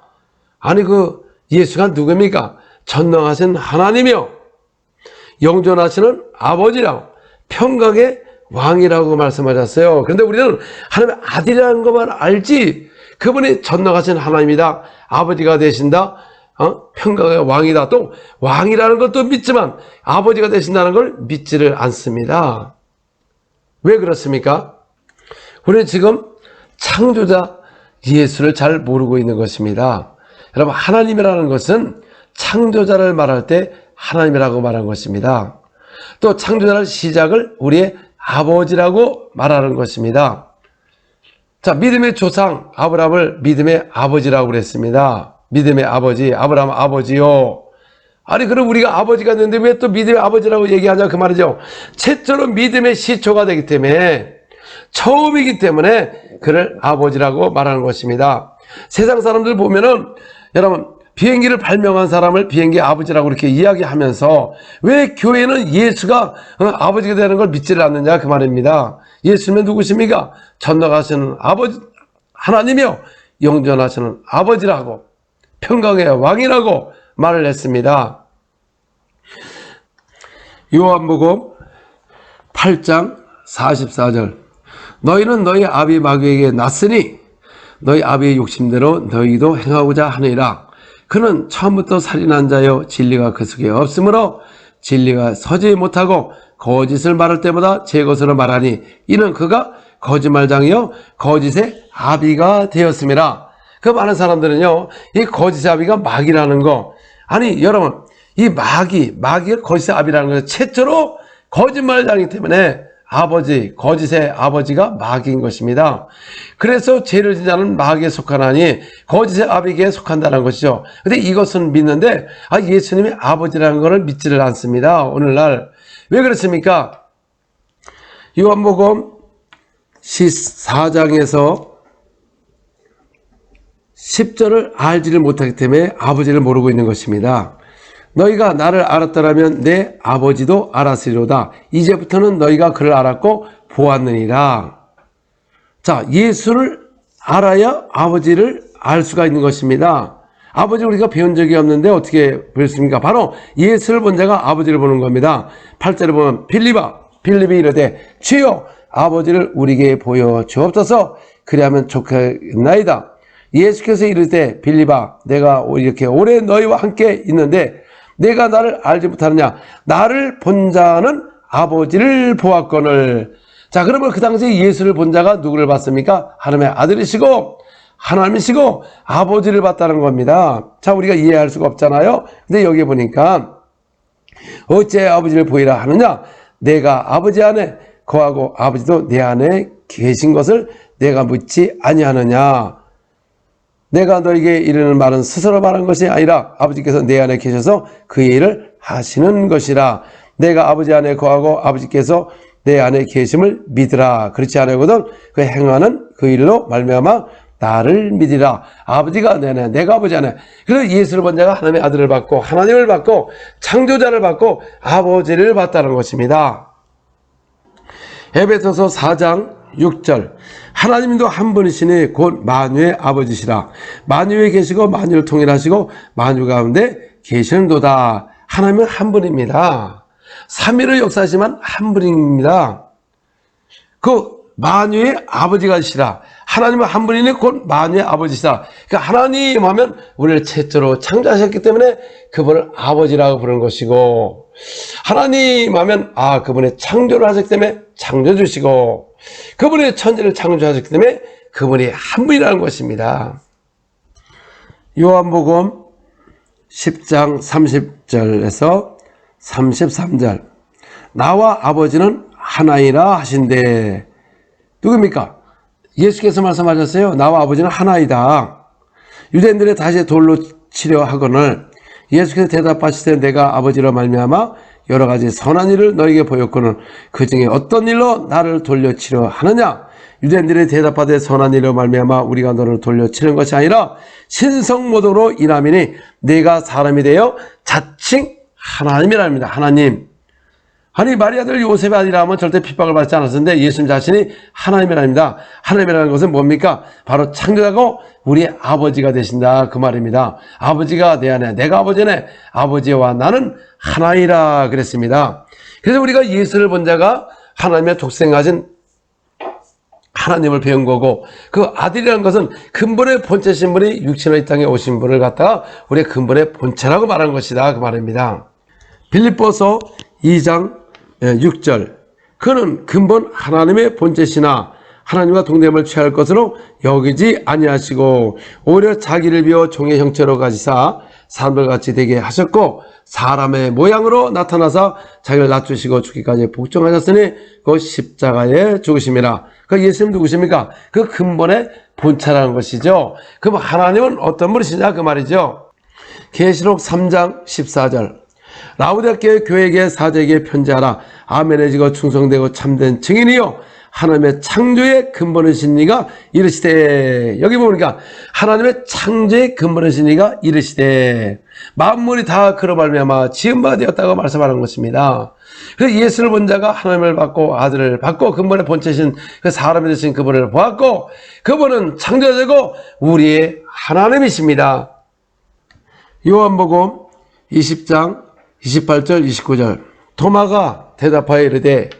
아니, 그 예수가 누굽니까? 전능하신 하나님이요 영존하시는 아버지라고 평강의 왕이라고 말씀하셨어요. 그런데 우리는 하나님의 아들이라는 것만 알지 그분이 전능하신 하나님이다, 아버지가 되신다, 평강의 왕이다, 또 왕이라는 것도 믿지만 아버지가 되신다는 걸 믿지를 않습니다. 왜 그렇습니까? 우리는 지금 창조자 예수를 잘 모르고 있는 것입니다. 여러분, 하나님이라는 것은 창조자를 말할 때 하나님이라고 말한 것입니다. 또 창조자의 시작을 우리의 아버지라고 말하는 것입니다. 자, 믿음의 조상 아브라함을 믿음의 아버지라고 그랬습니다. 믿음의 아버지, 아브라함 아버지요. 아니, 그럼 우리가 아버지가 됐는데 왜 또 믿음의 아버지라고 얘기하냐 그 말이죠. 최초로 믿음의 시초가 되기 때문에, 처음이기 때문에 그를 아버지라고 말하는 것입니다. 세상 사람들 보면은 여러분, 비행기를 발명한 사람을 비행기 아버지라고 이렇게 이야기하면서 왜 교회는 예수가 아버지가 되는 걸 믿지를 않느냐 그 말입니다. 예수님은 누구십니까? 전능하시는 아버지 하나님이요 영존하시는 아버지라고 평강의 왕이라고 말을 했습니다. 요한복음 8장 44절, 너희는 너희 아비 마귀에게 났으니 너희 아비의 욕심대로 너희도 행하고자 하느니라. 그는 처음부터 살인한 자여 진리가 그 속에 없으므로 진리가 서지 못하고 거짓을 말할 때마다 제 것으로 말하니 이는 그가 거짓말장이요 거짓의 아비가 되었음이라. 그 많은 사람들은요, 이 거짓의 아비가 마귀라는 거, 아니 여러분, 이 마귀가 거짓의 아비라는 거 최초로 거짓말장이기 때문에 아버지, 거짓의 아버지가 마귀인 것입니다. 그래서 죄를 지은 자는 마귀에 속하나니 거짓의 아비에게 속한다는 것이죠. 근데 이것은 믿는데 예수님이 아버지라는 것을 믿지를 않습니다. 오늘날. 왜 그렇습니까? 요한복음 14장에서 10절을 알지를 못하기 때문에 아버지를 모르고 있는 것입니다. 너희가 나를 알았더라면 내 아버지도 알았으리로다. 이제부터는 너희가 그를 알았고 보았느니라. 자, 예수를 알아야 아버지를 알 수가 있는 것입니다. 아버지를 우리가 배운 적이 없는데 어떻게 배웠습니까? 바로 예수를 본 자가 아버지를 보는 겁니다. 8절에 보면 빌립이 이르되 주여 아버지를 우리에게 보여 주옵소서. 그리하면 좋겠나이다. 예수께서 이르되 빌립아, 내가 이렇게 오래 너희와 함께 있는데 내가 나를 알지 못하느냐? 나를 본 자는 아버지를 보았거늘. 자, 그러면 그 당시에 예수를 본 자가 누구를 봤습니까? 하나님의 아들이시고 하나님이시고 아버지를 봤다는 겁니다. 자, 우리가 이해할 수가 없잖아요. 근데 여기 보니까 어째 아버지를 보이라 하느냐? 내가 아버지 안에 거하고 아버지도 내 안에 계신 것을 내가 묻지 아니하느냐. 내가 너에게 이르는 말은 스스로 말한 것이 아니라 아버지께서 내 안에 계셔서 그의 일을 하시는 것이라. 내가 아버지 안에 거하고 아버지께서 내 안에 계심을 믿으라. 그렇지 않으거든 그 행하는 그 일로 말미암아 나를 믿으라. 아버지가 내 안에, 내가 아버지 안에. 그래서 예수를 본 자가 하나님의 아들을 받고 하나님을 받고 창조자를 받고 아버지를 받다는 것입니다. 에베소서 4장 6절 하나님도 한 분이시니 곧 만유의 아버지시라. 만유에 계시고 만유를 통일하시고 만유 가운데 계시는도다. 하나님은 한 분입니다. 삼위로 역사하지만 한 분입니다. 그 만유의 아버지가시라. 하나님은 한 분이니 곧 만유의 아버지시라. 그러니까 하나님 하면 우리를 최초로 창조하셨기 때문에 그분을 아버지라고 부르는 것이고, 하나님 하면 그분의 창조를 하셨기 때문에 창조주시고, 그분의 천지를 창조하셨기 때문에 그분이 한 분이라는 것입니다. 요한복음 10장 30절에서 33절 나와 아버지는 하나이라 하신대. 누굽니까? 예수께서 말씀하셨어요. 나와 아버지는 하나이다. 유대인들이 다시 돌로 치려 하거늘 예수께서 대답하시되 내가 아버지로 말미암아 여러 가지 선한 일을 너에게 보였거늘 그 중에 어떤 일로 나를 돌려치려 하느냐. 유대인들이 대답하되 선한 일로 말미암아 우리가 너를 돌려치는 것이 아니라 신성모독으로 인함이니 네가 사람이 되어 자칭 하나님이랍니다. 하나님. 아니 마리아들 요셉의 아들이라면 절대 핍박을 받지 않았는데 예수님 자신이 하나님이랍니다. 하나님이라는 것은 뭡니까? 바로 창조자고 우리의 아버지가 되신다 그 말입니다. 아버지가 내 안에, 내가 아버지네, 아버지와 나는 하나이라 그랬습니다. 그래서 우리가 예수를 본 자가 하나님의 독생하신 하나님을 배운 거고, 그 아들이라는 것은 근본의 본체신 분이 육신의 이 땅에 오신 분을 갖다가 우리의 근본의 본체라고 말하는 것이다 그 말입니다. 빌립보서 2장 6절 그는 근본 하나님의 본체시나 하나님과 동됨을 취할 것으로 여기지 아니하시고 오히려 자기를 비워 종의 형체로 가지사 사람들같이 되게 하셨고 사람의 모양으로 나타나사 자기를 낮추시고 죽기까지 복종하셨으니 그 십자가에 죽으심이라. 그 예수님 누구십니까? 그 근본의 본체라는 것이죠. 그럼 하나님은 어떤 분이시냐 그 말이죠. 계시록 3장 14절 라우디아께 교회에게 사제에게 편지하라. 아멘해지고 충성되고 참된 증인이요 하나님의 창조의 근본이신 이가 이르시되. 여기 보니까 하나님의 창조의 근본이신 이가 이르시되 만물이 다 그로 말미암아 지은 바 되었다고 말씀하는 것입니다. 그래서 예수를 본 자가 하나님을 받고 아들을 받고 근본의 본체신 그 사람이 되신 그분을 보았고 그분은 창조자고 우리의 하나님이십니다. 요한복음 20장 28절 29절 도마가 대답하여 이르되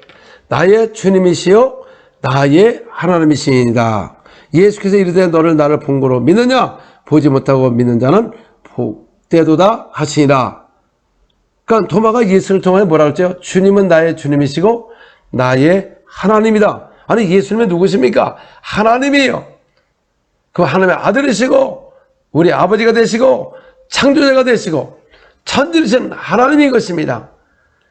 나의 주님이시여 나의 하나님이시니이다. 예수께서 이르되 너를 나를 본 거로 믿느냐? 보지 못하고 믿는 자는 복되도다 하시니라. 그러니까 도마가 예수를 통하여 뭐라고 했죠? 주님은 나의 주님이시고 나의 하나님이다. 아니 예수님은 누구십니까? 하나님이에요. 그 하나님의 아들이시고 우리 아버지가 되시고 창조자가 되시고 천지르신 하나님인 것입니다.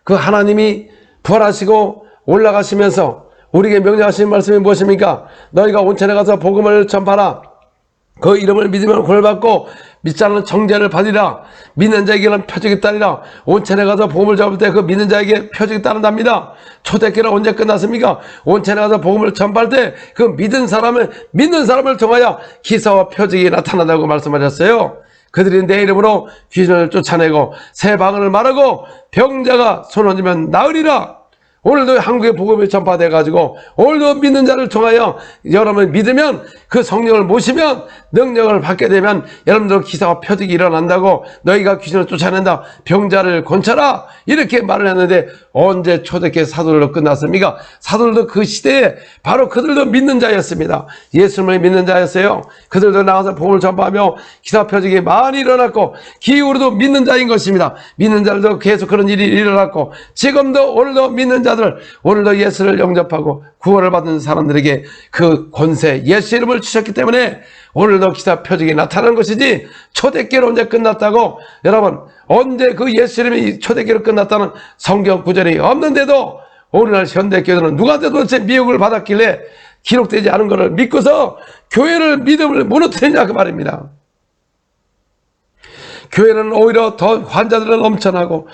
그 하나님이 부활하시고 올라가시면서 우리에게 명령하신 말씀이 무엇입니까? 너희가 온천에 가서 복음을 전파하라. 그 이름을 믿으면 구원받고 믿지 않는 정죄를 받으리라. 믿는 자에게는 표적이 따르리라. 온천에 가서 복음을 전할 때 그 믿는 자에게 표적이 따른답니다. 초대교회는 언제 끝났습니까? 온천에 가서 복음을 전파할 때 그 믿는 사람을 통하여 기사와 표적이 나타난다고 말씀하셨어요. 그들이 내 이름으로 귀신을 쫓아내고 새 방언을 말하고 병자가 손 얹으면 나으리라. 오늘도 한국의 복음이 전파돼가지고 오늘도 믿는 자를 통하여 여러분 믿으면 그 성령을 모시면 능력을 받게 되면 여러분들 기사와 표적이 일어난다고 너희가 귀신을 쫓아낸다 병자를 권쳐라 이렇게 말을 했는데 언제 초대교회 사도들로 끝났습니까? 사도들도 그 시대에 바로 그들도 믿는 자였습니다. 예수님을 믿는 자였어요. 그들도 나가서 복음을 전파하며 기사 표적이 많이 일어났고 기후로도 믿는 자인 것입니다. 믿는 자들도 계속 그런 일이 일어났고 지금도 오늘도 믿는 자들 오늘도 예수를 영접하고 구원을 받은 사람들에게 그 권세 예수 이름을 주셨기 때문에 오늘도 기사 표적이 나타나는 것이지 초대교회로 언제 끝났다고 여러분 언제 그 예수 이름이 초대교회로 끝났다는 성경 구절이 없는데도 오늘날 현대교회는 누구한테 도대체 미혹을 받았길래 기록되지 않은 것을 믿고서 교회를 믿음을 무너뜨리냐 그 말입니다. 교회는 오히려 더 환자들은 넘쳐나고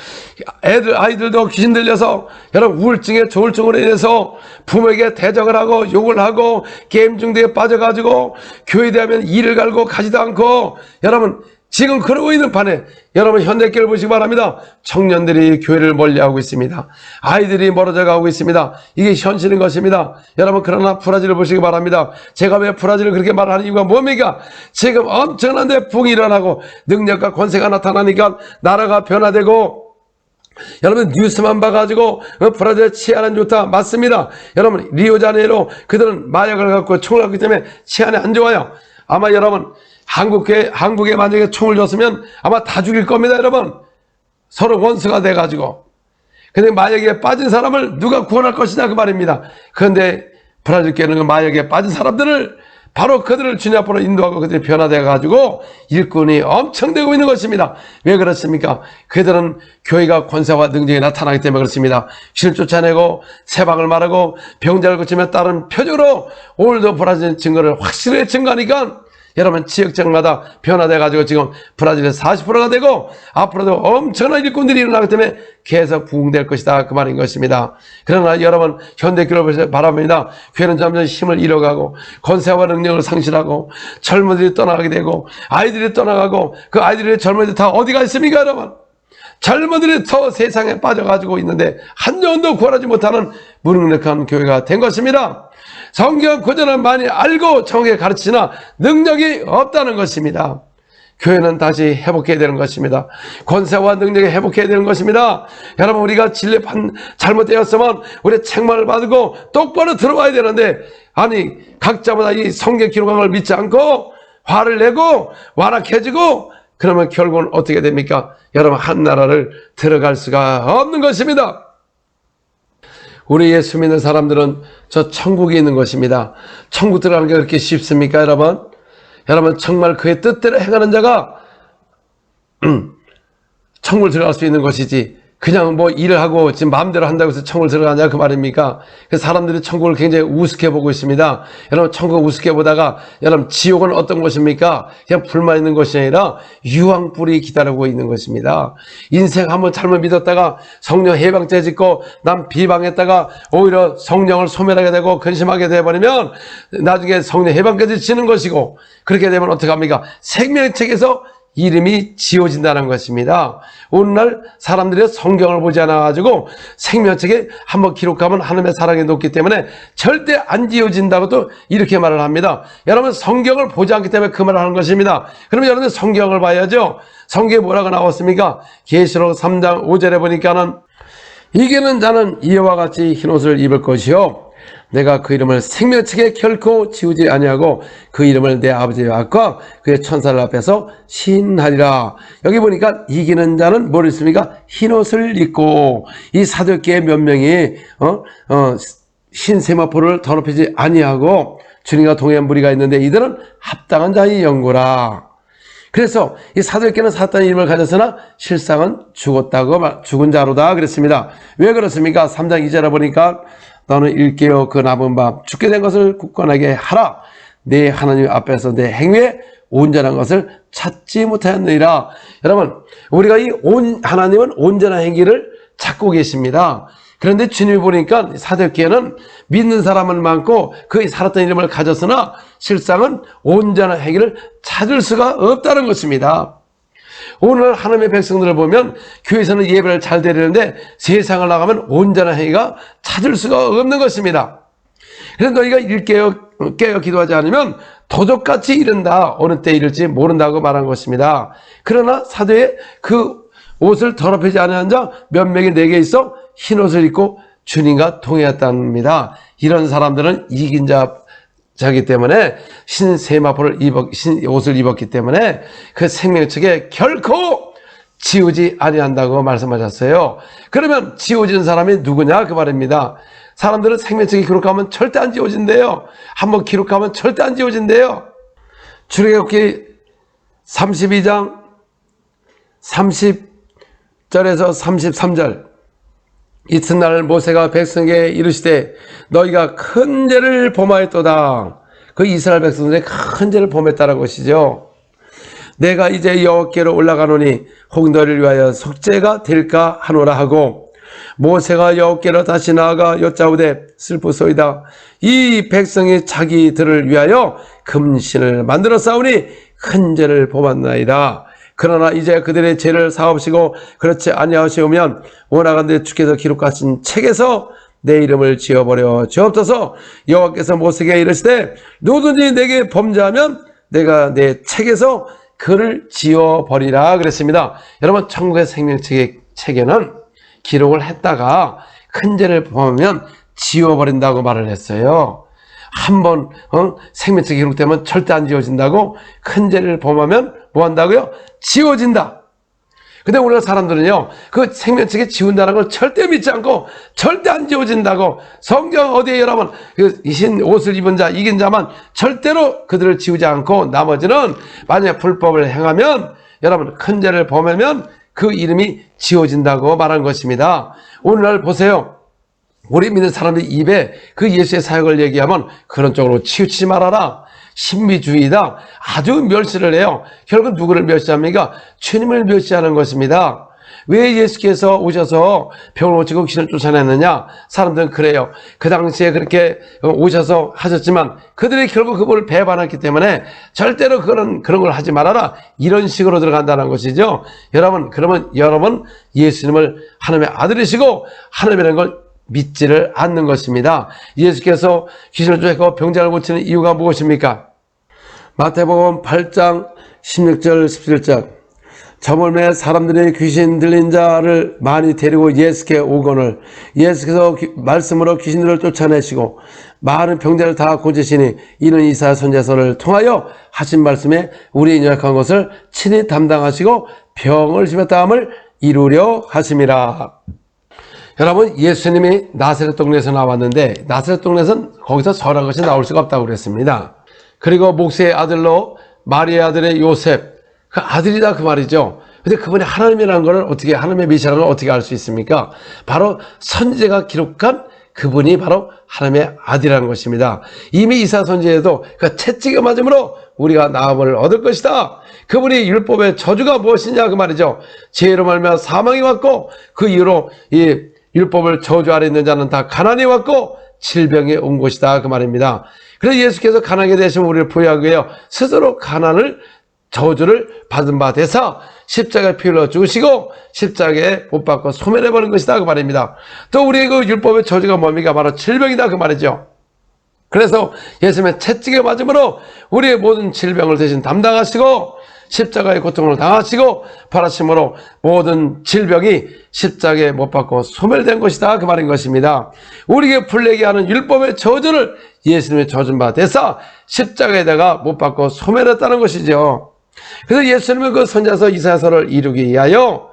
아이들도 귀신 들려서 여러분 우울증에 조울증으로 인해서 부모에게 대적을 하고 욕을 하고 게임 중독에 빠져가지고 교회에 대하면 이를 갈고 가지도 않고 여러분 지금 그러고 있는 판에 여러분 현대교회를 보시기 바랍니다. 청년들이 교회를 멀리하고 있습니다. 아이들이 멀어져 가고 있습니다. 이게 현실인 것입니다. 여러분 그러나 브라질을 보시기 바랍니다. 제가 왜 브라질을 그렇게 말하는 이유가 뭡니까? 지금 엄청난 대풍이 일어나고 능력과 권세가 나타나니까 나라가 변화되고 여러분 뉴스만 봐가지고 브라질의 치안은 좋다. 맞습니다. 여러분 리오자네이로 그들은 마약을 갖고 총을 갖기 때문에 치안이 안 좋아요. 아마 여러분 한국에 만약에 총을 줬으면 아마 다 죽일 겁니다. 여러분 서로 원수가 돼가지고. 근데 마약에 빠진 사람을 누가 구원할 것이냐 그 말입니다. 그런데 브라질 교회는 마약에 빠진 사람들을 바로 그들을 주님 앞으로 인도하고 그들이 변화되어가지고 일꾼이 엄청 되고 있는 것입니다. 왜 그렇습니까? 그들은 교회가 권세와 능력이 나타나기 때문에 그렇습니다. 신을 쫓아내고 세방을 말하고 병자를 고치며 다른 표적으로 오늘도 브라질 증거를 확실하게 증거하니까 여러분 지역장마다 변화돼가지고 지금 브라질에서 40%가 되고 앞으로도 엄청난 일꾼들이 일어나기 때문에 계속 부흥될 것이다 그 말인 것입니다. 그러나 여러분 현대교회를 바라봅니다. 교회는 점점 힘을 잃어가고 권세와 능력을 상실하고 젊은이들이 떠나가게 되고 아이들이 떠나가고 그 아이들의 젊은이들 다 어디가 있습니까 여러분? 젊은이들이 더 세상에 빠져가지고 있는데 한 영혼도 구원하지 못하는 무능력한 교회가 된 것입니다. 성경 구절을 많이 알고 정확하게 가르치나 능력이 없다는 것입니다. 교회는 다시 회복해야 되는 것입니다. 권세와 능력이 회복해야 되는 것입니다. 여러분 우리가 진리 잘못되었으면 우리 책망을 받고 똑바로 들어와야 되는데 아니 각자마다 이 성경 기록한 걸 믿지 않고 화를 내고 완악해지고 그러면 결국은 어떻게 됩니까? 여러분 한 나라를 들어갈 수가 없는 것입니다. 우리 예수 믿는 사람들은 저 천국에 있는 것입니다. 천국 들어가는 게 그렇게 쉽습니까 여러분? 여러분 정말 그의 뜻대로 행하는 자가 천국을 들어갈 수 있는 것이지 그냥 뭐 일을 하고 지금 마음대로 한다고 해서 천국을 들어가냐 그 말입니까? 그래서 사람들이 천국을 굉장히 우습게 보고 있습니다. 여러분 천국을 우습게 보다가 여러분 지옥은 어떤 것입니까? 그냥 불만 있는 것이 아니라 유황불이 기다리고 있는 것입니다. 인생 한번 잘못 믿었다가 성령 해방죄 짓고 남 비방했다가 오히려 성령을 소멸하게 되고 근심하게 되어버리면 나중에 성령 해방까지 지는 것이고 그렇게 되면 어떡합니까? 생명책에서 이름이 지워진다는 것입니다. 오늘날 사람들이 성경을 보지 않아가지고 생명책에 한번 기록하면 하나님의 사랑이 높기 때문에 절대 안 지워진다고 또 이렇게 말을 합니다. 여러분 성경을 보지 않기 때문에 그 말을 하는 것입니다. 그러면 여러분 성경을 봐야죠. 성경에 뭐라고 나왔습니까? 계시록 3장 5절에 보니까는 이기는 자는 이와 같이 흰옷을 입을 것이요 내가 그 이름을 생명책에 결코 지우지 아니하고 그 이름을 내 아버지의 앞과 그의 천사들 앞에서 신하리라. 여기 보니까 이기는 자는 뭘 입습니까? 흰옷을 입고 이 사도계의 몇 명이 흰 세마포를 더럽히지 아니하고 주님과 동행한 무리가 있는데 이들은 합당한 자의 연고라. 그래서 이 사도계는 사탄의 이름을 가졌으나 실상은 죽은 자로다 그랬습니다. 왜 그렇습니까? 3장 2절에 보니까 너는 일깨어 그 남은 밤 죽게 된 것을 굳건하게 하라. 내 하나님 앞에서 내 행위에 온전한 것을 찾지 못하였느니라. 여러분 우리가 하나님은 온전한 행위를 찾고 계십니다. 그런데 주님이 보니까 사도계는 믿는 사람은 많고 그의 살았던 이름을 가졌으나 실상은 온전한 행위를 찾을 수가 없다는 것입니다. 오늘 하나님의 백성들을 보면 교회에서는 예배를 잘 드리는데 세상을 나가면 온전한 행위가 찾을 수가 없는 것입니다. 그래서 너희가 깨어 기도하지 않으면 도적같이 이른다. 어느 때 이를지 모른다고 말한 것입니다. 그러나 사도의 그 옷을 더럽히지 않은 자 몇 명이 내게 있어 흰옷을 입고 주님과 동행했답니다. 이런 사람들은 이긴 자기 때문에 흰 옷을 입었기 때문에 그 생명책에 결코 지우지 아니한다고 말씀하셨어요. 그러면 지워진 사람이 누구냐 그 말입니다. 사람들은 생명책에 기록하면 절대 안 지워진대요. 한번 기록하면 절대 안 지워진대요. 출애굽기 32장 30절에서 33절 이튿날 모세가 백성에게 이르시되 너희가 큰 죄를 범하였도다. 그 이스라엘 백성들이 큰 죄를 범했다는 것이죠. 내가 이제 여호와께로 올라가노니 혹 너희를 위하여 속죄가 될까 하노라 하고, 모세가 여호와께로 다시 나아가 여짜오되 슬프소이다. 이 백성이 자기들을 위하여 금신을 만들어 싸우니 큰 죄를 범했나이다. 그러나 이제 그들의 죄를 사옵시고 그렇지 아니하시오면 원하건대 주께서 기록하신 책에서 내 이름을 지워버려 주옵소서. 여호와께서 모세에게 이르시되 누구든지 내게 범죄하면 내가 내 책에서 그를 지워버리라 그랬습니다. 여러분, 천국의 생명책에는 기록을 했다가 큰 죄를 범하면 지워버린다고 말을 했어요. 한번 생명책에 기록되면 절대 안 지워진다고, 큰 죄를 범하면 뭐 한다고요? 지워진다. 근데 우리가 사람들은요, 그 생명책에 지운다는 걸 절대 믿지 않고 절대 안 지워진다고, 성경 어디에 여러분 그 흰 옷을 입은 자 이긴 자만 절대로 그들을 지우지 않고 나머지는 만약 불법을 행하면 여러분 큰 죄를 범하면 그 이름이 지워진다고 말한 것입니다. 오늘날 보세요. 우리 믿는 사람들 입에 그 예수의 사역을 얘기하면 그런 쪽으로 치우치지 말아라, 신비주의다, 아주 멸시를 해요. 결국 누구를 멸시합니까? 주님을 멸시하는 것입니다. 왜 예수께서 오셔서 병을 고치고 귀신을 쫓아냈느냐? 사람들은 그래요. 그 당시에 그렇게 오셔서 하셨지만 그들이 결국 그분을 배반했기 때문에 절대로 그런 걸 하지 말아라, 이런 식으로 들어간다는 것이죠. 여러분, 그러면 여러분 예수님을 하나님의 아들이시고 하나님이라는 걸 믿지를 않는 것입니다. 예수께서 귀신을 쫓고 병자를 고치는 이유가 무엇입니까? 마태복음 8장 16절 17절. 저물매 사람들이 귀신 들린 자를 많이 데리고 예수께 오거늘 예수께서 말씀으로 귀신들을 쫓아내시고 많은 병자를 다 고치시니 이는 이사야 선지자서를 통하여 하신 말씀에 우리의 연약한 것을 친히 담당하시고 병을 집었다함을 이루려 하심이라. 여러분, 예수님이 나사렛 동네에서 나왔는데 나사렛 동네에서는 거기서 선한 것이 나올 수가 없다고 그랬습니다. 그리고 목세의 아들로 마리아 아들의 요셉, 그 아들이다 그 말이죠. 근데 그분이 하나님이라는 걸 어떻게, 하나님의 메시아라는 걸 어떻게 알 수 있습니까? 바로 선지자가 기록한 그분이 바로 하나님의 아들이라는 것입니다. 이미 이사야 선지자에도 그 채찍에 맞음으로 우리가 나음을 얻을 것이다. 그분이 율법의 저주가 무엇이냐 그 말이죠. 죄로 말미암아 사망이 왔고 그 이후로 이 율법을 저주 아래 있는 자는 다 가난이 왔고 질병이 온 것이다 그 말입니다. 그래서 예수께서 가난하게 되시면 우리를 부여하기 위해 스스로 가난을, 저주를 받은 바 되사 십자가에 피 흘려 죽으시고 십자가에 못 박고 소멸해버린 것이다 그 말입니다. 또 우리의 그 율법의 저주가 뭡니까? 바로 질병이다 그 말이죠. 그래서 예수님의 채찍에 맞음으로 우리의 모든 질병을 대신 담당하시고 십자가의 고통을 당하시고 바라심으로 모든 질병이 십자가에 못 박고 소멸된 것이다 그 말인 것입니다. 우리에게 불리게 하는 율법의 저주를 예수님의 저준 바 되사 십자가에다가 못 박고 소멸했다는 것이죠. 그래서 예수님은 그 선지자서 이사야서를 이루기 위하여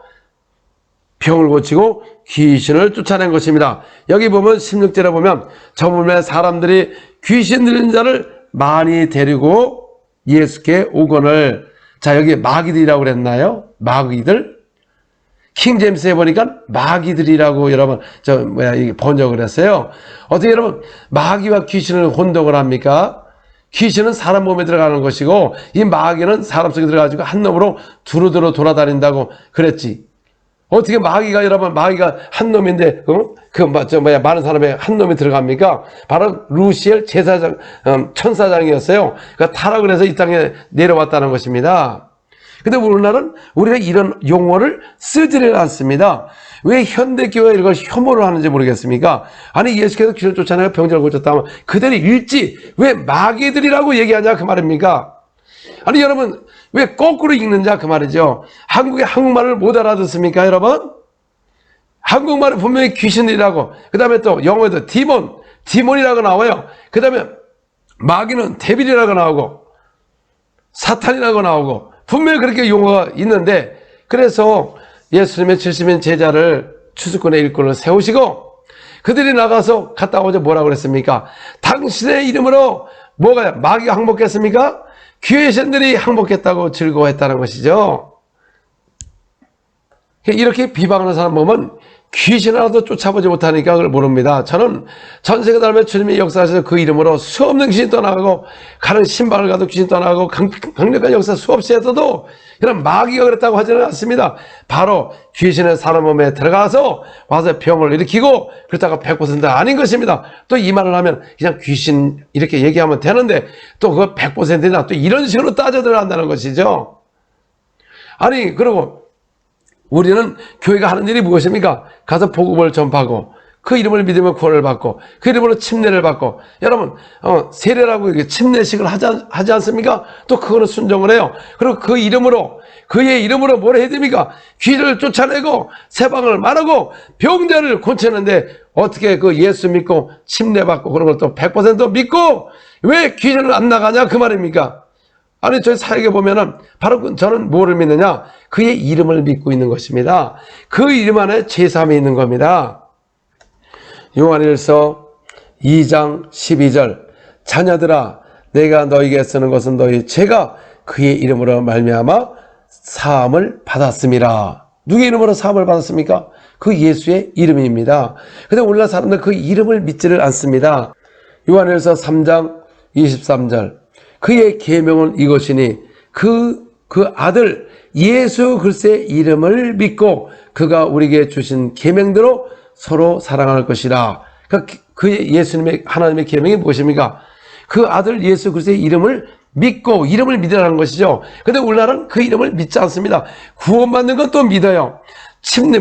병을 고치고 귀신을 쫓아낸 것입니다. 여기 보면 16절에 보면 저물매 사람들이 귀신 들린 자를 많이 데리고 예수께 오거늘. 자, 여기 마귀들이라고 그랬나요? 마귀들? 킹제임스에 보니까 마귀들이라고 여러분 번역을 했어요. 어떻게 여러분 마귀와 귀신을 혼동을 합니까? 귀신은 사람 몸에 들어가는 것이고 이 마귀는 사람 속에 들어가지고 한 놈으로 두루두루 돌아다닌다고 그랬지. 어떻게 마귀가 여러분 마귀가 한 놈인데 많은 사람의 한 놈이 들어갑니까? 바로 루시엘 제사장 천사장이었어요. 그러니까 타락을 해서 이 땅에 내려왔다는 것입니다. 근데 우리나라는 우리가 이런 용어를 쓰지를 않습니다. 왜 현대교회가 이걸 혐오를 하는지 모르겠습니까? 아니 예수께서 귀신을 쫓아내고 병자를 고쳤다면 그들이 읽지 왜 마귀들이라고 얘기하냐 그 말입니까? 아니 여러분 왜 거꾸로 읽는자 그 말이죠. 한국의 한국말을 못 알아듣습니까 여러분? 한국말은 분명히 귀신이라고, 그 다음에 또 영어에도 디몬이라고 나와요. 그 다음에 마귀는 데빌이라고 나오고 사탄이라고 나오고 분명히 그렇게 용어가 있는데, 그래서 예수님의 70인 제자를 추수꾼의 일꾼을 세우시고 그들이 나가서 갔다 오자 뭐라고 그랬습니까? 당신의 이름으로 뭐가 마귀가 항복했습니까? 귀신들이 항복했다고 즐거워했다는 것이죠. 이렇게 비방하는 사람 보면 귀신 하나도 쫓아보지 못하니까 그걸 모릅니다. 저는 전 세계 다니며 주님이 역사하셔서 그 이름으로 수없는 귀신 떠나가고, 가는 신방을 가도 귀신 떠나가고, 강력한 역사 수없이 했어도 그런 마귀가 그랬다고 하지는 않습니다. 바로 귀신의 사람 몸에 들어가서 와서 병을 일으키고, 그렇다고 100% 아닌 것입니다. 또 이 말을 하면 그냥 귀신 이렇게 얘기하면 되는데, 또 그거 100%냐, 또 이런 식으로 따져 들어간다는 것이죠. 아니, 그리고 우리는 교회가 하는 일이 무엇입니까? 가서 복음을 전파하고, 그 이름을 믿으면 구원을 받고, 그 이름으로 침례를 받고. 여러분, 세례라고 이렇게 침례식을 하지 않습니까? 또 그거는 순종을 해요. 그리고 그 이름으로, 그의 이름으로 뭘 해야 됩니까? 귀를 쫓아내고, 세방을 말하고, 병자를 고치는데, 어떻게 그 예수 믿고, 침례 받고, 그런 걸 또 100% 믿고, 왜 귀신을 안 나가냐? 그 말입니까? 아니, 저희 사역에 보면은, 바로 저는 뭐를 믿느냐? 그의 이름을 믿고 있는 것입니다. 그 이름 안에 제3이 있는 겁니다. 요한일서 2장 12절, 자녀들아, 내가 너희에게 쓰는 것은 너희 죄가 그의 이름으로 말미암아 사함을 받았음이라. 누구의 이름으로 사함을 받았습니까? 그 예수의 이름입니다. 근데 오늘날 사람들 그 이름을 믿지를 않습니다. 요한일서 3장 23절, 그의 계명은 이것이니 그 아들 예수 그리스도의 이름을 믿고 그가 우리에게 주신 계명대로 서로 사랑할 것이라. 그러니까 그 예수님의, 하나님의 계명이 무엇입니까? 그 아들 예수 그리스도의 이름을 믿고, 이름을 믿으라는 것이죠. 근데 우리나라는 그 이름을 믿지 않습니다. 구원받는 건 또 믿어요.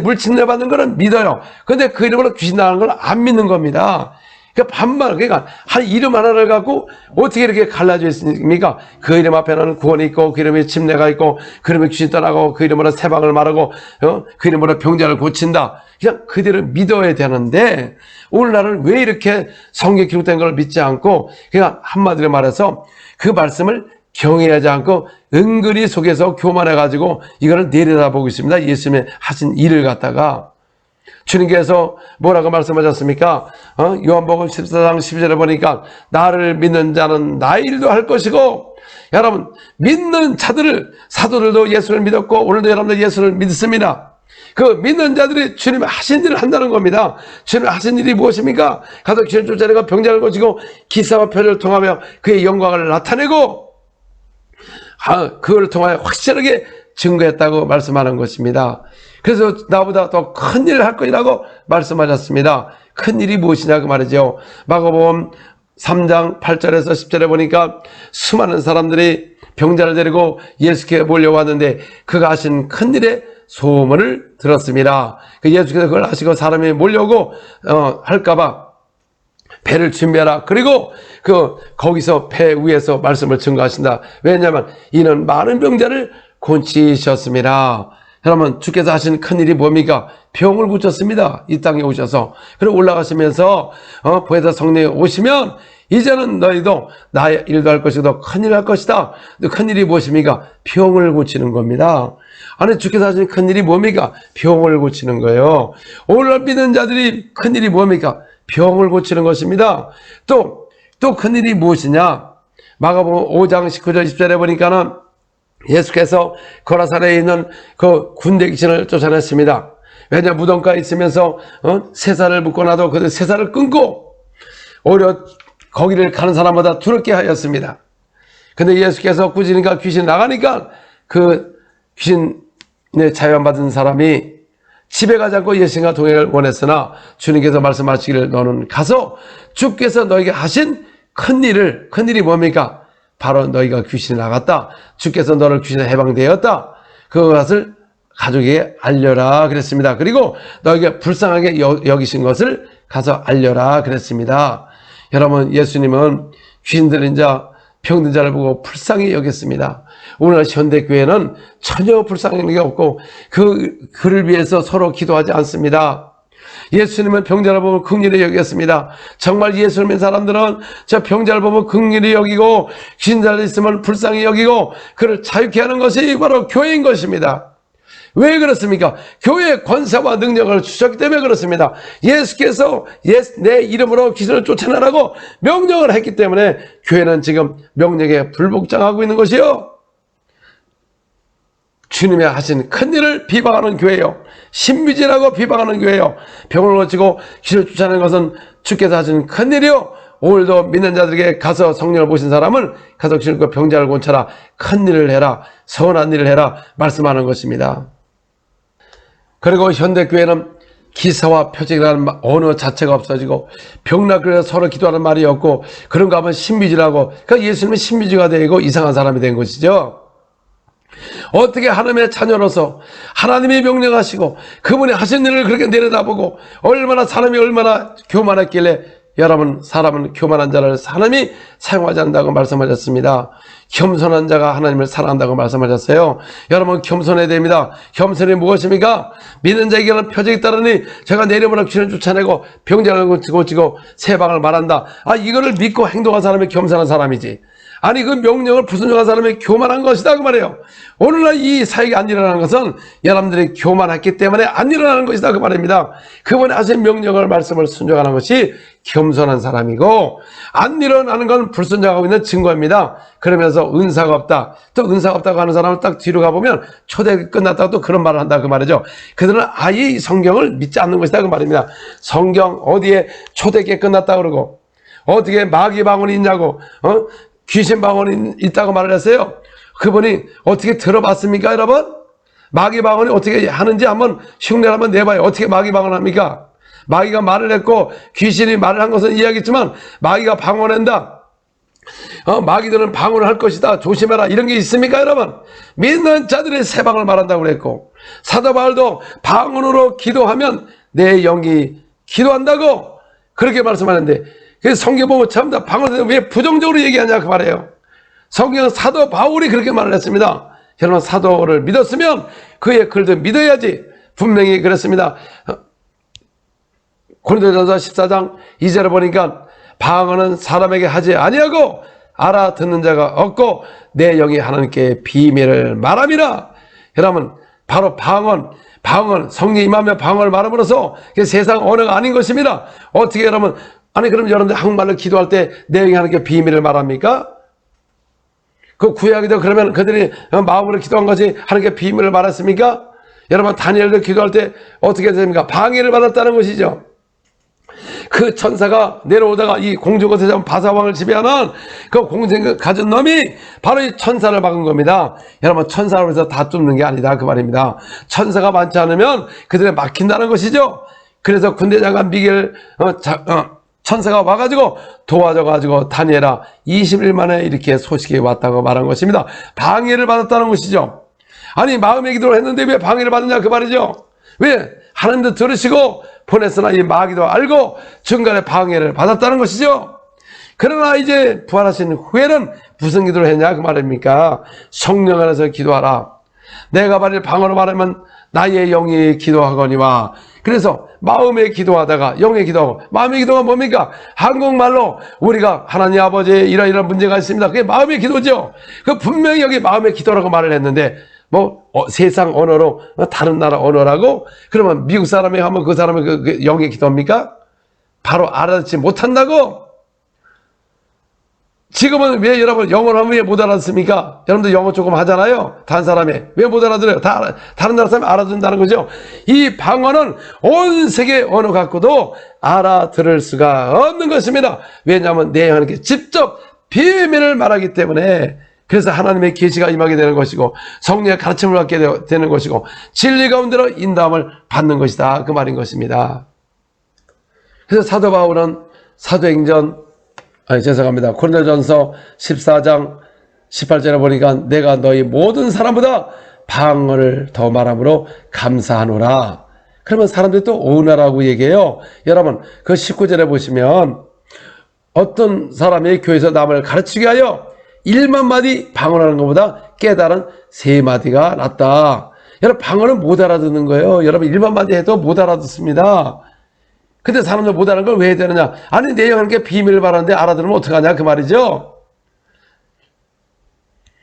물침례 받는 거는 믿어요. 근데 그 이름으로 귀신 나가는 걸 안 믿는 겁니다. 그러니까 반말, 그러니까 한 이름 하나를 갖고 어떻게 이렇게 갈라져 있습니까? 그 이름 앞에는 구원이 있고, 그 이름에 침례가 있고, 그 이름에 귀신 떠나고, 그 이름으로 세방을 말하고, 그 이름으로 병자를 고친다. 그냥 그대로 믿어야 되는데, 오늘날은 왜 이렇게 성경에 기록된 걸 믿지 않고, 그냥 한마디로 말해서 그 말씀을 경외하지 않고 은근히 속에서 교만해가지고 이거를 내려다보고 있습니다. 예수님의 하신 일을 갖다가. 주님께서 뭐라고 말씀하셨습니까? 요한복음 14장 12절에 보니까 나를 믿는 자는 나의 일도 할 것이고, 여러분 믿는 자들을, 사도들도 예수를 믿었고 오늘도 여러분들 예수를 믿습니다. 그 믿는 자들이 주님의 하신 일을 한다는 겁니다. 주님의 하신 일이 무엇입니까? 가서 귀신 쫓아내고 병자를 고치고 기사와 표를 통하며 그의 영광을 나타내고, 그걸 통하여 확실하게 증거했다고 말씀하는 것입니다. 그래서 나보다 더 큰 일을 할 것이라고 말씀하셨습니다. 큰 일이 무엇이냐 그 말이죠. 마가복음 3장 8절에서 10절에 보니까 수많은 사람들이 병자를 데리고 예수께 몰려왔는데 그가 하신 큰 일의 소문을 들었습니다. 예수께서 그걸 하시고 사람이 몰려오고 할까봐 배를 준비하라. 그리고 거기서 배 위에서 말씀을 증거하신다. 왜냐하면 이는 많은 병자를 고치셨습니다. 여러분, 주께서 하신 큰일이 뭡니까? 병을 고쳤습니다. 이 땅에 오셔서. 그리고 올라가시면서 보혜사 성령이 오시면 이제는 너희도 나의 일도 할 것이고 큰일 할 것이다. 큰일이 무엇입니까? 병을 고치는 겁니다. 아니, 주께서 하신 큰일이 뭡니까? 병을 고치는 거예요. 오늘날 믿는 자들이 큰일이 뭡니까? 병을 고치는 것입니다. 또 큰일이 무엇이냐? 마가복음 5장 19절 20절에 보니까는 예수께서 거라산에 있는 그 군대 귀신을 쫓아냈습니다. 왜냐, 무덤가에 있으면서 세살을 묶고 나도 그 세살을 끊고 오히려 거기를 가는 사람보다 두렵게 하였습니다. 근데 예수께서 꾸짖으니까 귀신 나가니까 그 귀신의 자유받은 사람이 집에 가지 않고 예수님과 동행을 원했으나 주님께서 말씀하시기를 너는 가서 주께서 너에게 하신 큰일이 뭡니까? 바로 너희가 귀신이 나갔다. 주께서 너를 귀신에 해방되었다. 그것을 가족에게 알려라 그랬습니다. 그리고 너에게 불쌍하게 여기신 것을 가서 알려라 그랬습니다. 여러분, 예수님은 귀신들인 자, 병든 자를 보고 불쌍히 여겼습니다. 오늘 현대교회는 전혀 불쌍한 게 없고 그를 위해서 서로 기도하지 않습니다. 예수님은 병자를 보면 긍휼히 여겼습니다. 정말 예수를 믿는 사람들은 저 병자를 보면 긍휼히 여기고 귀신자를 있으면 불쌍히 여기고 그를 자유케 하는 것이 바로 교회인 것입니다. 왜 그렇습니까? 교회의 권세와 능력을 주셨기 때문에 그렇습니다. 예수께서 내 이름으로 귀신을 쫓아내라고 명령을 했기 때문에 교회는 지금 명령에 불복종하고 있는 것이요. 주님이 하신 큰일을 비방하는 교회요, 신비지라고 비방하는 교회요, 병을 고치고 귀를 쫓아내는 것은 주께서 하신 큰일이요, 오늘도 믿는 자들에게 가서 성령을 보신 사람은 가서 귀신과 병자를 고쳐라, 큰일을 해라, 선한 일을 해라 말씀하는 것입니다. 그리고 현대교회는 기사와 표적이라는 언어 자체가 없어지고 병나그려 서로 기도하는 말이 없고 그런가 하면 신비주의라고, 그러니까 예수님은 신비주의가 되고 이상한 사람이 된 것이죠. 어떻게 하나님의 자녀로서 하나님이 명령하시고 그분이 하신 일을 그렇게 내려다보고 얼마나 사람이 얼마나 교만했길래 여러분, 사람은 교만한 자를 하나님이 사용하지 않는다고 말씀하셨습니다. 겸손한 자가 하나님을 사랑한다고 말씀하셨어요. 여러분, 겸손해야 됩니다. 겸손이 무엇입니까? 믿는 자에게는 표적이 따르니 제가 내려보라 귀신을 쫓아내고 병자를 고치고 세방을 말한다. 이거를 믿고 행동한 사람이 겸손한 사람이지. 아니, 그 명령을 불순종한 사람이 교만한 것이다 그 말이에요. 오늘날 이 사역이 안 일어나는 것은 여러분들이 교만했기 때문에 안 일어나는 것이다 그 말입니다. 그분이 하신 명령을 말씀을 순종하는 것이 겸손한 사람이고, 안 일어나는 건 불순종하고 있는 증거입니다. 그러면서 은사가 없다, 또 은사가 없다고 하는 사람을 딱 뒤로 가보면 초대가 끝났다고 또 그런 말을 한다 그 말이죠. 그들은 아예 이 성경을 믿지 않는 것이다 그 말입니다. 성경 어디에 초대기 끝났다 그러고 어떻게 마귀 방언이 있냐고 귀신 방언이 있다고 말을 했어요. 그분이 어떻게 들어봤습니까 여러분? 마귀 방언이 어떻게 하는지 한번 흉내를 한번 내봐요. 어떻게 마귀 방언을 합니까? 마귀가 말을 했고 귀신이 말을 한 것은 이야기했지만 마귀가 방언한다, 마귀들은 방언을 할 것이다, 조심해라, 이런 게 있습니까 여러분? 믿는 자들의 세방을 말한다고 그랬고, 사도 바울도 방언으로 기도하면 내 영이 기도한다고 그렇게 말씀하는데, 그래서 성경 보면 참 다 방언을 왜 부정적으로 얘기하냐 그 말이에요. 성경 사도 바울이 그렇게 말을 했습니다. 여러분, 사도를 믿었으면 그의 글도 믿어야지. 분명히 그랬습니다. 고린도전서 14장 2절을 보니까 방언은 사람에게 하지 아니하고 알아듣는 자가 없고 내 영이 하나님께 비밀을 말함이라. 여러분, 바로 방언, 성령 임하며 방언을 말함으로써 세상 언어가 아닌 것입니다. 어떻게 여러분, 아니 그럼 여러분들 한국말로 기도할 때 내 영이 하나님께 비밀을 말합니까? 그 구약에도 그러면 그들이 마음으로 기도한 것이 하나님께 비밀을 말했습니까? 여러분, 다니엘도 기도할 때 어떻게 됩니까? 방해를 받았다는 것이죠. 그 천사가 내려오다가 이 공주곳에 바사왕을 지배하는 그 공생을 가진 놈이 바로 이 천사를 막은 겁니다. 여러분, 천사로 해서 다 뚫는 게 아니다 그 말입니다. 천사가 많지 않으면 그들에 막힌다는 것이죠. 그래서 군대장관 미겔 천사가 와가지고 도와줘가지고 다니엘아 20일 만에 이렇게 소식이 왔다고 말한 것입니다. 방해를 받았다는 것이죠. 아니, 마음의 기도를 했는데 왜 방해를 받느냐 그 말이죠. 왜? 하나님도 들으시고 보냈으나 이 마귀도 알고 중간에 방해를 받았다는 것이죠. 그러나 이제 부활하신 후에는 무슨 기도를 했냐 그 말입니까? 성령 안에서 기도하라. 내가 만일 방언으로 말하면 나의 영이 기도하거니와. 그래서 마음에 기도하다가 영에 기도하고, 마음의 기도가 뭡니까? 한국말로 우리가 하나님 아버지 이런 문제가 있습니다. 그게 마음의 기도죠. 그 분명히 여기 마음의 기도라고 말을 했는데 세상 언어로, 다른 나라 언어라고, 그러면 미국 사람이 하면 그 사람이 그 영의 기도입니까? 바로 알아듣지 못한다고? 지금은 왜 여러분 영어를 하면 왜 못 알아듣습니까? 여러분들 영어 조금 하잖아요. 다른 사람이 왜 못 알아들어요? 다른 나라 사람이 알아듣는다는 거죠. 이 방언은 온 세계 언어 갖고도 알아들을 수가 없는 것입니다. 왜냐하면 내 하나님께 직접 비밀을 말하기 때문에. 그래서 하나님의 계시가 임하게 되는 것이고 성령의 가르침을 받게 되는 것이고 진리 가운데로 인도함을 받는 것이다 그 말인 것입니다. 그래서 사도 바울은 고린도전서 14장 18절에 보니까 내가 너희 모든 사람보다 방언을 더 말함으로 감사하노라. 그러면 사람들이 또 오나라고 얘기해요. 여러분, 그 19절에 보시면 어떤 사람이 교회에서 남을 가르치게 하여 1만 마디 방언하는 것보다 깨달은 3마디가 낫다. 여러분, 방언은 못 알아듣는 거예요. 여러분, 1만 마디 해도 못 알아듣습니다. 근데 사람들 못 알아듣는 걸 왜 해야 되느냐? 아니, 내 영혼께 비밀을 말하는데 알아들으면 어떡하냐 그 말이죠.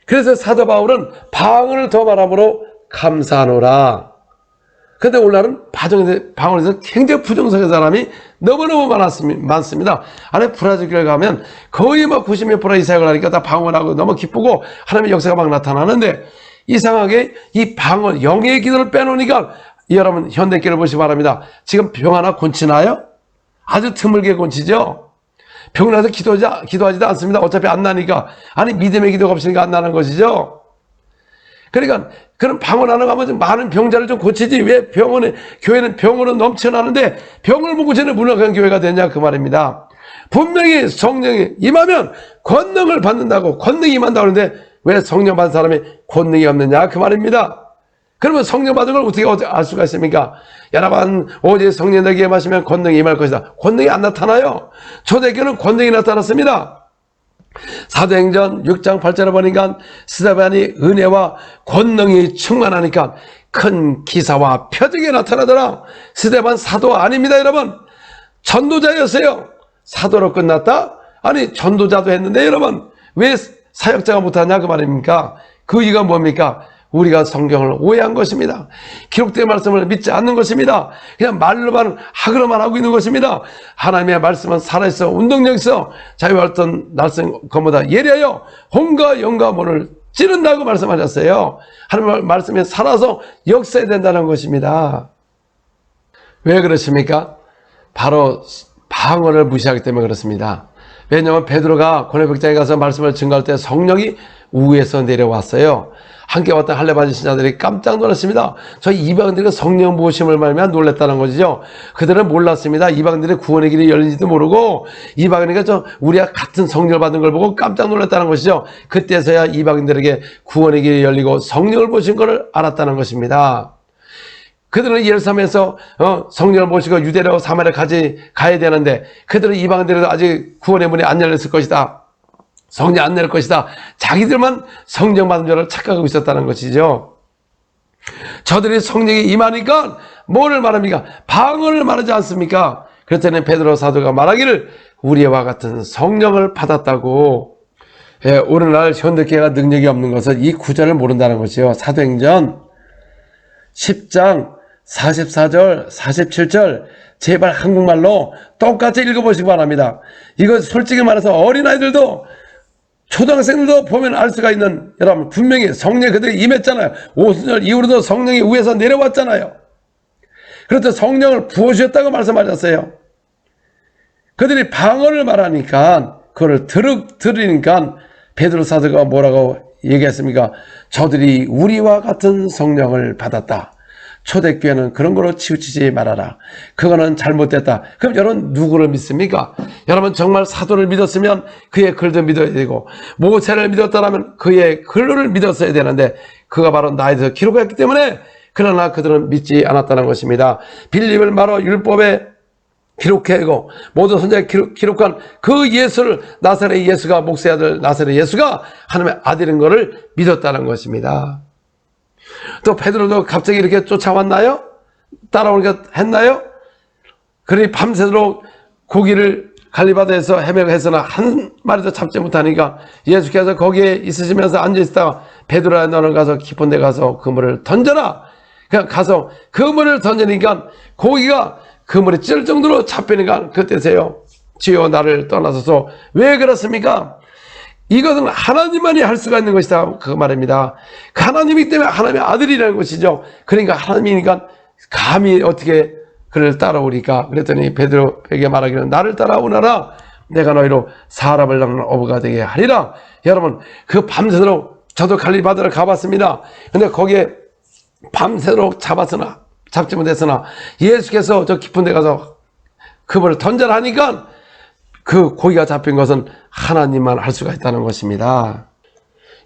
그래서 사도 바울은 방언을 더 말함으로 감사하노라. 근데 오늘날은 방언에서 굉장히 부정적인 사람이 너무너무 많습니다. 아니, 브라질 교회 가면 거의 90몇 프로 이 사역을 하니까 다 방언하고 너무 기쁘고 하나님의 역사가 막 나타나는데, 이상하게 이 방언, 영의 기도를 빼놓으니까 여러분 현대길을 보시기 바랍니다. 지금 병 하나 고치나요? 아주 드물게 고치죠. 병나서 기도하지도 않습니다. 어차피 안 나니까. 아니 믿음의 기도가 없으니까 안 나는 것이죠. 그러니까 그런 방언 하나 가면 많은 병자를 좀 고치지 왜 교회는 병으로 넘쳐나는데 병을 못 고치는 무능한 교회가 되냐 그 말입니다. 분명히 성령이 임하면 권능을 받는다고 권능이 임한다고 하는데 왜 성령 받은 사람이 권능이 없느냐 그 말입니다. 그러면 성령 받은 걸 어떻게 알 수가 있습니까? 여러분 오직 성령 내게 임하시면 권능이 임할 것이다. 권능이 안 나타나요. 초대교회는 권능이 나타났습니다. 사도행전 6장 8절에 보니까 스데반이 은혜와 권능이 충만하니까 큰 기사와 표적이 나타나더라. 스데반 사도 아닙니다 여러분. 전도자였어요. 사도로 끝났다? 아니 전도자도 했는데 여러분 왜 사역자가 못하냐 그 말입니까? 그 이유가 뭡니까? 우리가 성경을 오해한 것입니다. 기록된 말씀을 믿지 않는 것입니다. 그냥 말로만 하기로만 하고 있는 것입니다. 하나님의 말씀은 살아있어 운동력 있어 자기와 어떤 날선 것보다 예리하여 혼과 영과 문을 찌른다고 말씀하셨어요. 하나님의 말씀이 살아서 역사해야 된다는 것입니다. 왜 그렇습니까? 바로 방언을 무시하기 때문에 그렇습니다. 왜냐하면 베드로가 고넬백장에 가서 말씀을 증거할 때 성령이 우에서 내려왔어요. 함께 왔던 할례받은 신자들이 깜짝 놀랐습니다. 저희 이방인들이 성령 부으심을 말미암아 놀랐다는 것이죠. 그들은 몰랐습니다. 이방인들의 구원의 길이 열린지도 모르고 이방인이가 우리가 같은 성령을 받은 걸 보고 깜짝 놀랐다는 것이죠. 그때서야 이방인들에게 구원의 길이 열리고 성령을 부으신 것을 알았다는 것입니다. 그들은 예루살렘에서 성령을 모시고 유대로 사마리아 가야 되는데 그들은 이방인들에도 아직 구원의 문이 안 열렸을 것이다. 성령 안 내릴 것이다. 자기들만 성령 받은 줄을 착각하고 있었다는 것이죠. 저들이 성령이 임하니까 뭐를 말합니까? 방언을 말하지 않습니까? 그랬더니 베드로 사도가 말하기를 우리와 같은 성령을 받았다고. 예, 오늘날 현대교회가 능력이 없는 것은 이 구절을 모른다는 것이요. 사도행전 10장 44절 47절 제발 한국말로 똑같이 읽어보시기 바랍니다. 이거 솔직히 말해서 어린아이들도 초등학생들도 보면 알 수가 있는 여러분 분명히 성령이 그들이 임했잖아요. 오순절 이후로도 성령이 위에서 내려왔잖아요. 그래서 성령을 부어주셨다고 말씀하셨어요. 그들이 방언을 말하니까 그걸 들으니까 베드로 사도가 뭐라고 얘기했습니까? 저들이 우리와 같은 성령을 받았다. 초대교회는 그런 거로 치우치지 말아라. 그거는 잘못됐다. 그럼 여러분 누구를 믿습니까? 여러분 정말 사도를 믿었으면 그의 글도 믿어야 되고 모세를 믿었다면 그의 글을 믿었어야 되는데 그가 바로 나에 대해서 기록했기 때문에 그러나 그들은 믿지 않았다는 것입니다. 빌립을 바로 율법에 기록하고 모든 선지자에 기록한 그 예수를 나사렛 예수가 목사의 아들 나사렛 예수가 하나님의 아들인 것을 믿었다는 것입니다. 또 베드로도 갑자기 이렇게 쫓아왔나요? 따라오니까 했나요? 그러니 밤새도록 고기를 갈리바다에서 헤매했으나 한 마리도 잡지 못하니까 예수께서 거기에 있으시면서 앉아있다가 베드로야 너는 가서 깊은 데 가서 그물을 던져라. 그냥 가서 그물을 던지니까 고기가 그물에 찔 정도로 잡히니까 그때세요. 주여 나를 떠나소서. 왜 그렇습니까? 이것은 하나님만이 할 수가 있는 것이다 그 말입니다. 하나님이기 때문에 하나님의 아들이라는 것이죠. 그러니까 하나님이니까 감히 어떻게 그를 따라오니까 그랬더니 베드로에게 말하기를 나를 따라오너라 내가 너희로 사람을 낚는 어부가 되게 하리라. 여러분 그 밤새도록 저도 갈릴바다를 가봤습니다. 근데 거기에 밤새도록 잡지 못했으나 예수께서 저 깊은 데 가서 그물을 던져라 하니까 그 고기가 잡힌 것은 하나님만 할 수가 있다는 것입니다.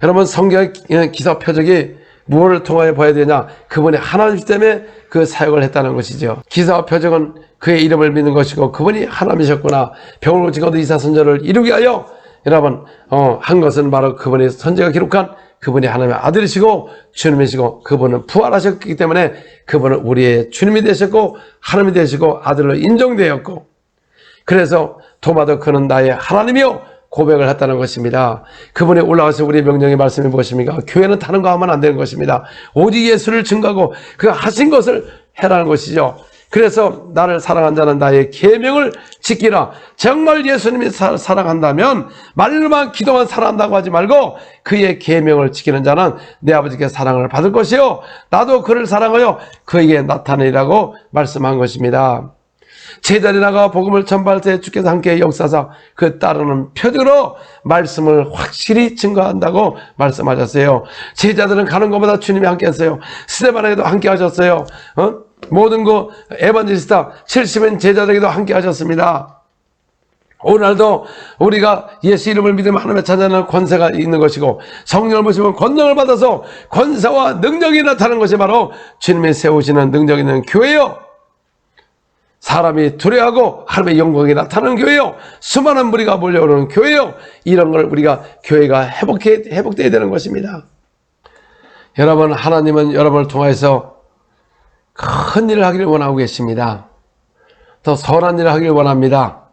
여러분 성경의 기사 표적이 무엇을 통하여 봐야 되냐? 그분이 하나님 때문에 그 사역을 했다는 것이죠. 기사와 표적은 그의 이름을 믿는 것이고 그분이 하나님이셨구나. 병을 고치고도 이사선전을 이루게 하여 여러분 한 것은 바로 그분이 선지가 기록한 그분이 하나님의 아들이시고 주님이시고 그분은 부활하셨기 때문에 그분은 우리의 주님이 되셨고 하나님이 되시고 아들로 인정되었고 그래서 도마도 그는 나의 하나님이요 고백을 했다는 것입니다. 그분이 올라와서 우리의 명령의 말씀이 무엇입니까? 교회는 다른 거 하면 안 되는 것입니다. 오직 예수를 증거하고 그가 하신 것을 해라는 것이죠. 그래서 나를 사랑한 자는 나의 계명을 지키라. 정말 예수님이 사랑한다면 말로만 기도만 사랑한다고 하지 말고 그의 계명을 지키는 자는 내 아버지께 사랑을 받을 것이요 나도 그를 사랑하여 그에게 나타내리라고 말씀한 것입니다. 제자리 나가 복음을 전파할 때 주께서 함께 역사사 그 따르는 표적으로 말씀을 확실히 증거한다고 말씀하셨어요. 제자들은 가는 것보다 주님이 함께 했어요. 스데반에게도 함께 하셨어요. 모든 그 에반젤리스타 70인 제자들에게도 함께 하셨습니다. 오늘도 우리가 예수 이름을 믿으면 하나님의 찾아내는 권세가 있는 것이고 성령을 모시면 권능을 받아서 권세와 능력이 나타나는 것이 바로 주님이 세우시는 능력 있는 교회요. 사람이 두려워하고 하나님의 영광이 나타나는 교회요. 수많은 무리가 몰려오는 교회요. 이런 걸 우리가 교회가 회복돼야 되는 것입니다. 여러분, 하나님은 여러분을 통해서 큰 일을 하기를 원하고 계십니다. 더 선한 일을 하기를 원합니다.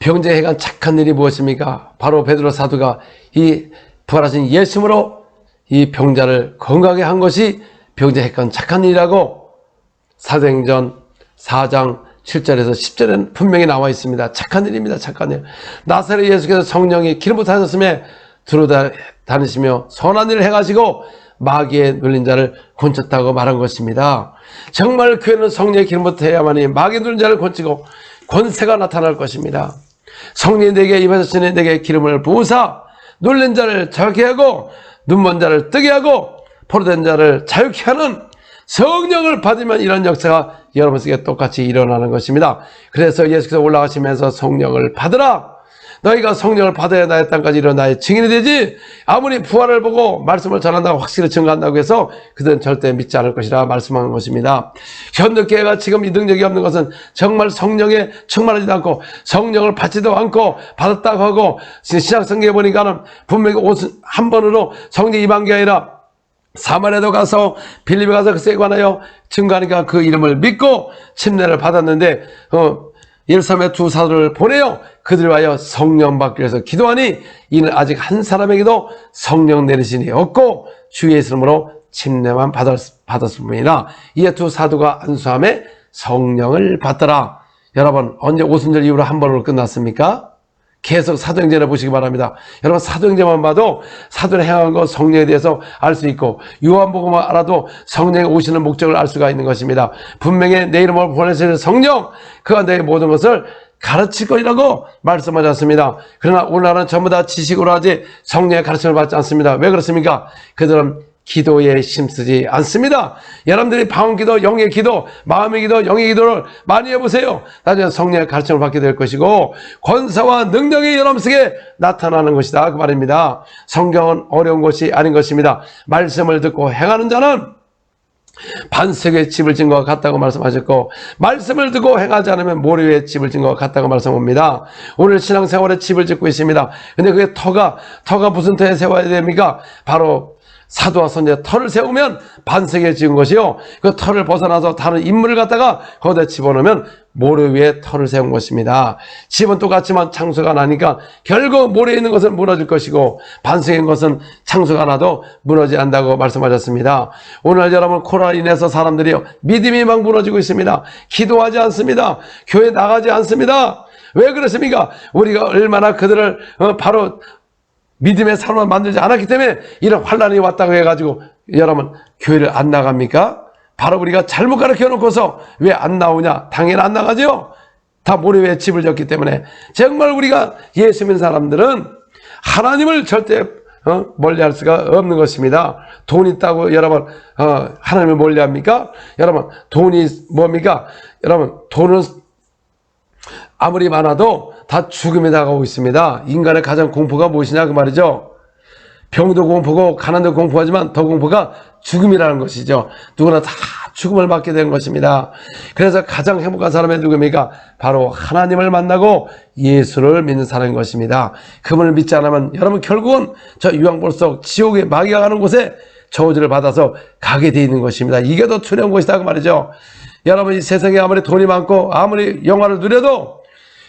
병자에 행한 착한 일이 무엇입니까? 바로 베드로 사도가 이 부활하신 예수님으로 이 병자를 건강하게 한 것이 병자에 행한 착한 일이라고 사도행전 4장 7절에서 10절에는 분명히 나와 있습니다. 착한 일입니다. 착한 일. 나사렛 예수께서 성령이 기름 부어 하셨음에 두루 다니시며 선한 일을 행하시고 마귀에 눌린 자를 곤쳤다고 말한 것입니다. 정말 교회는 성령의 기름 부어 해야만이 마귀에 눌린 자를 곤치고 권세가 나타날 것입니다. 성령이 내게 임하셨으니 내게 기름을 부으사 눌린 자를 자유케 하고 눈먼 자를 뜨게 하고 포로된 자를 자유케 하는 성령을 받으면 이런 역사가 여러분 속에 똑같이 일어나는 것입니다. 그래서 예수께서 올라가시면서 성령을 받으라. 너희가 성령을 받아야 나의 땅까지 일어나 나의 증인이 되지. 아무리 부활을 보고 말씀을 전한다고 확실히 증거한다고 해서 그들은 절대 믿지 않을 것이라 말씀하는 것입니다. 현대교회가 지금 이 능력이 없는 것은 정말 성령에 충만하지도 않고 성령을 받지도 않고 받았다고 하고 신약성경에 보니까는 분명히 옷 한 번으로 성령 임한 게 아니라 사마리아도 가서 빌립에 가서 그에 관하여 증거하니까 그 이름을 믿고 침례를 받았는데 예루살렘에 두 사도를 보내요. 그들을 위하여 성령 받기 위해서 기도하니 이는 아직 한 사람에게도 성령 내리시니 없고 주의 이름으로 침례만 받았을 뿐이라. 이에 두 사도가 안수함에 성령을 받더라. 여러분, 언제 오순절 이후로 한 번으로 끝났습니까? 계속 사도행전을 보시기 바랍니다. 여러분, 사도행전만 봐도 사도를 행한 것 성령에 대해서 알 수 있고 요한복음만 알아도 성령이 오시는 목적을 알 수가 있는 것입니다. 분명히 내 이름으로 보내시는 성령, 그가 내 모든 것을 가르칠 것이라고 말씀하셨습니다. 그러나 오늘날은 전부 다 지식으로 하지 성령의 가르침을 받지 않습니다. 왜 그렇습니까? 그들은 기도에 힘쓰지 않습니다. 여러분들이 방언기도, 영의 기도, 마음의 기도, 영의 기도를 많이 해보세요. 나중에 성령의 가르침을 받게 될 것이고 권세와 능력이 여러분 속에 나타나는 것이다 그 말입니다. 성경은 어려운 것이 아닌 것입니다. 말씀을 듣고 행하는 자는 반석의 집을 진 것 같다고 말씀하셨고 말씀을 듣고 행하지 않으면 모래 위에 집을 진 것 같다고 말씀합니다. 오늘 신앙생활에 집을 짓고 있습니다. 근데 그게 터가 무슨 터에 세워야 됩니까? 바로 사도와 선지자 터를 세우면 반석에 지은 것이요. 그 터를 벗어나서 다른 인물을 갖다가 거기다 집어넣으면 모래 위에 터를 세운 것입니다. 집은 똑같지만 창수가 나니까 결국 모래에 있는 것은 무너질 것이고 반석에 있는 것은 창수가 나도 무너지지 않는다고 말씀하셨습니다. 오늘 여러분 코로나로 인해서 사람들이 믿음이 막 무너지고 있습니다. 기도하지 않습니다. 교회 나가지 않습니다. 왜 그렇습니까? 우리가 얼마나 그들을 바로 믿음의 사람을 만들지 않았기 때문에 이런 환란이 왔다고 해가지고 여러분 교회를 안 나갑니까? 바로 우리가 잘못 가르쳐 놓고서 왜 안 나오냐? 당연히 안 나가죠. 다 모래 위에 집을 졌기 때문에. 정말 우리가 예수 믿는 사람들은 하나님을 절대 멀리할 수가 없는 것입니다. 돈 있다고 여러분 하나님을 멀리합니까? 여러분 돈이 뭡니까? 여러분 돈은 아무리 많아도 다 죽음이 다가오고 있습니다. 인간의 가장 공포가 무엇이냐 그 말이죠. 병도 공포고 가난도 공포하지만 더 공포가 죽음이라는 것이죠. 누구나 다 죽음을 맞게 되는 것입니다. 그래서 가장 행복한 사람이 누굽니까? 바로 하나님을 만나고 예수를 믿는 사람인 것입니다. 그분을 믿지 않으면 여러분 결국은 저 유황불 속 지옥에 마귀가 가는 곳에 저주를 받아서 가게 되어 있는 것입니다. 이게 더 두려운 것이다 그 말이죠. 여러분 이 세상에 아무리 돈이 많고 아무리 영화를 누려도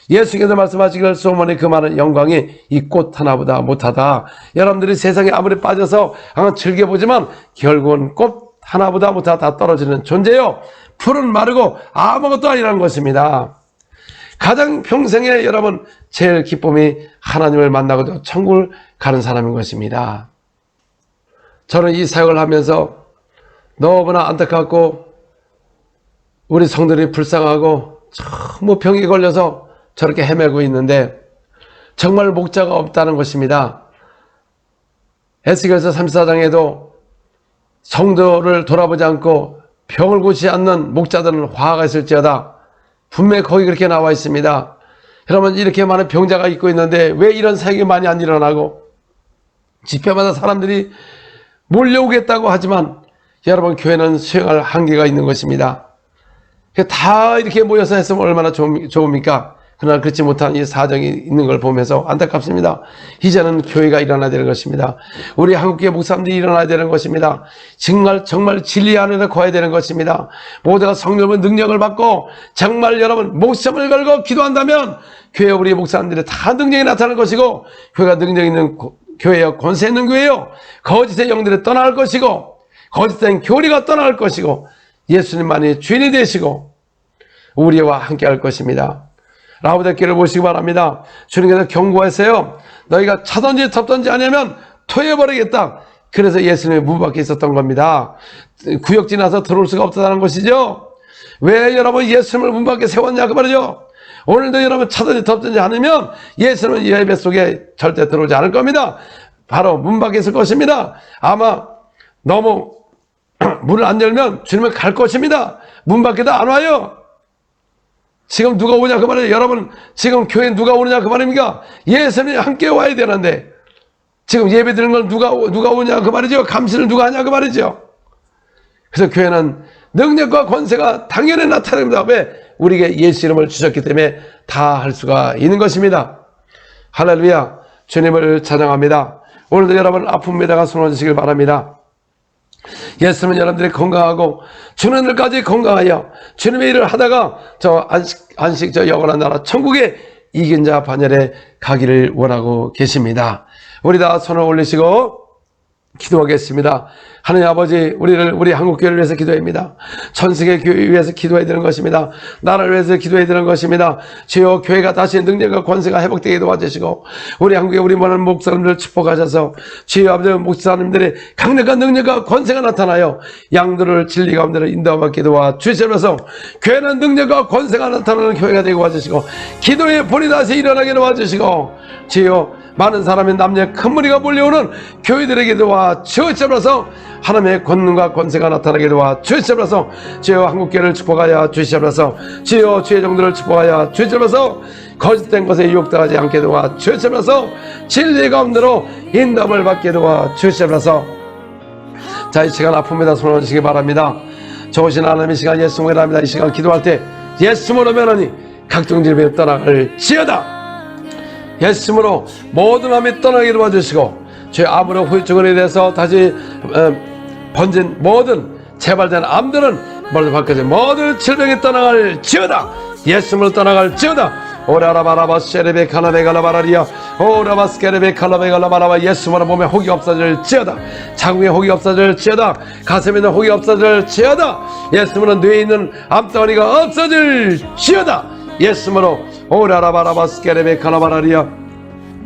예수께서 말씀하시기를 소문이 그 많은 영광이 이 꽃 하나보다 못하다. 여러분들이 세상에 아무리 빠져서 즐겨보지만 결국은 꽃 하나보다 못하다 다 떨어지는 존재요. 풀은 마르고 아무것도 아니라는 것입니다. 가장 평생에 여러분 제일 기쁨이 하나님을 만나고 천국을 가는 사람인 것입니다. 저는 이 사역을 하면서 너무나 안타깝고 우리 성도들이 불쌍하고 너무 병이 걸려서 저렇게 헤매고 있는데 정말 목자가 없다는 것입니다. 에스겔서 34장에도 성도를 돌아보지 않고 병을 고치지 않는 목자들은 화가 있을지어다. 분명히 거기 그렇게 나와 있습니다. 여러분 이렇게 많은 병자가 있고 있는데 왜 이런 사역이 많이 안 일어나고 집회마다 사람들이 몰려오겠다고 하지만 여러분 교회는 수용할 한계가 있는 것입니다. 다 이렇게 모여서 했으면 얼마나 좋습니까? 그러나 그렇지 못한 이 사정이 있는 걸 보면서 안타깝습니다. 이제는 교회가 일어나야 되는 것입니다. 우리 한국교회 목사님들이 일어나야 되는 것입니다. 정말 진리 안에서 거해야 되는 것입니다. 모두가 성령의 능력을 받고 정말 여러분 목숨을 걸고 기도한다면 교회 우리 목사님들이 다 능력이 나타날 것이고 교회가 능력 있는 교회요, 권세 있는 교회요, 거짓의 영들이 떠날 것이고 거짓된 교리가 떠날 것이고 예수님만이 주인이 되시고 우리와 함께 할 것입니다. 라우디게를 보시기 바랍니다. 주님께서 경고하세요. 너희가 차든지 덮든지 아니면 토해버리겠다. 그래서 예수님이 문 밖에 있었던 겁니다. 구역 지나서 들어올 수가 없다는 것이죠. 왜 여러분 예수님을 문 밖에 세웠냐 그 말이죠. 오늘도 여러분 차든지 덮든지 않으면 예수님은 예배 속에 절대 들어오지 않을 겁니다. 바로 문 밖에 있을 것입니다. 아마 너무 문을 안 열면 주님은 갈 것입니다. 문 밖에도 안 와요. 지금 누가 오냐 그 말이에요. 여러분 지금 교회에 누가 오느냐 그 말입니까? 예수님이 함께 와야 되는데 지금 예배 드리는 건 누가 오냐 그 말이죠. 감시를 누가 하냐 그 말이죠. 그래서 교회는 능력과 권세가 당연히 나타납니다. 왜? 우리에게 예수 이름을 주셨기 때문에 다 할 수가 있는 것입니다. 할렐루야. 주님을 찬양합니다. 오늘도 여러분 아픔에다가 손 얹으시길 바랍니다. 예수님은 여러분들이 건강하고 주는 일까지 건강하여 주님의 일을 하다가 저 안식 저 영원한 나라 천국에 이긴 자 반열에 가기를 원하고 계십니다. 우리 다 손을 올리시고 기도하겠습니다. 하나님 아버지, 우리 한국교회를 위해서 기도합니다. 전 세계 교회 위해서 기도해야 되는 것입니다. 나라를 위해서 기도해야 되는 것입니다. 주여 교회가 다시 능력과 권세가 회복되게 도와주시고 우리 한국에 우리 모든 목사님들을 축복하셔서 주여 아버지 목사님들의 강력한 능력과 권세가 나타나요 양들을 진리 가운데로 인도받게 도와주시면서 교회는 능력과 권세가 나타나는 교회가 되게 도와주시고 기도의 본이 다시 일어나게 도와주시고 주여 많은 사람의 남녀 큰 무리가 몰려오는 교회들에게 도와주시옵소서. 하나님의 권능과 권세가 나타나게 도와주시옵소서. 주여 한국교회를 축복하여 주시옵소서. 주여 주의 종들을 축복하여 주시옵소서. 거짓된 것에 유혹당하지 않게 도와주시옵소서. 진리 가운데로 인도함을 받게 도와주시옵소서. 자, 이 시간 아픔에다 손을 얹으시기 바랍니다. 좋으신 하나님의 시간 예수 모여랍니다. 이 시간 기도할 때 예수님으로 면하니 각종 질병이 떠나갈지어다. 예수님으로 모든 마음이 떠나게 도와주시고 주의 암으로 후유증에 대해서 다시 번진 모든 재발된 암들은 멀리 바뀌어진 모든 질병이 떠나갈지어다. 예수님으로 떠나갈지어다. 오라라바라바 세레베 칼라베갈라바라리아 오라바스케레베 칼라베갈라바라바 예수님으로 몸에 혹이 없어질지어다. 장구에 혹이 없어질지어다. 가슴에 있는 혹이 없어질지어다. 예수님으로 뇌에 있는 암덩어리가 없어질지어다. 예수님으로 오라라바라바스케레베 칼라바라리아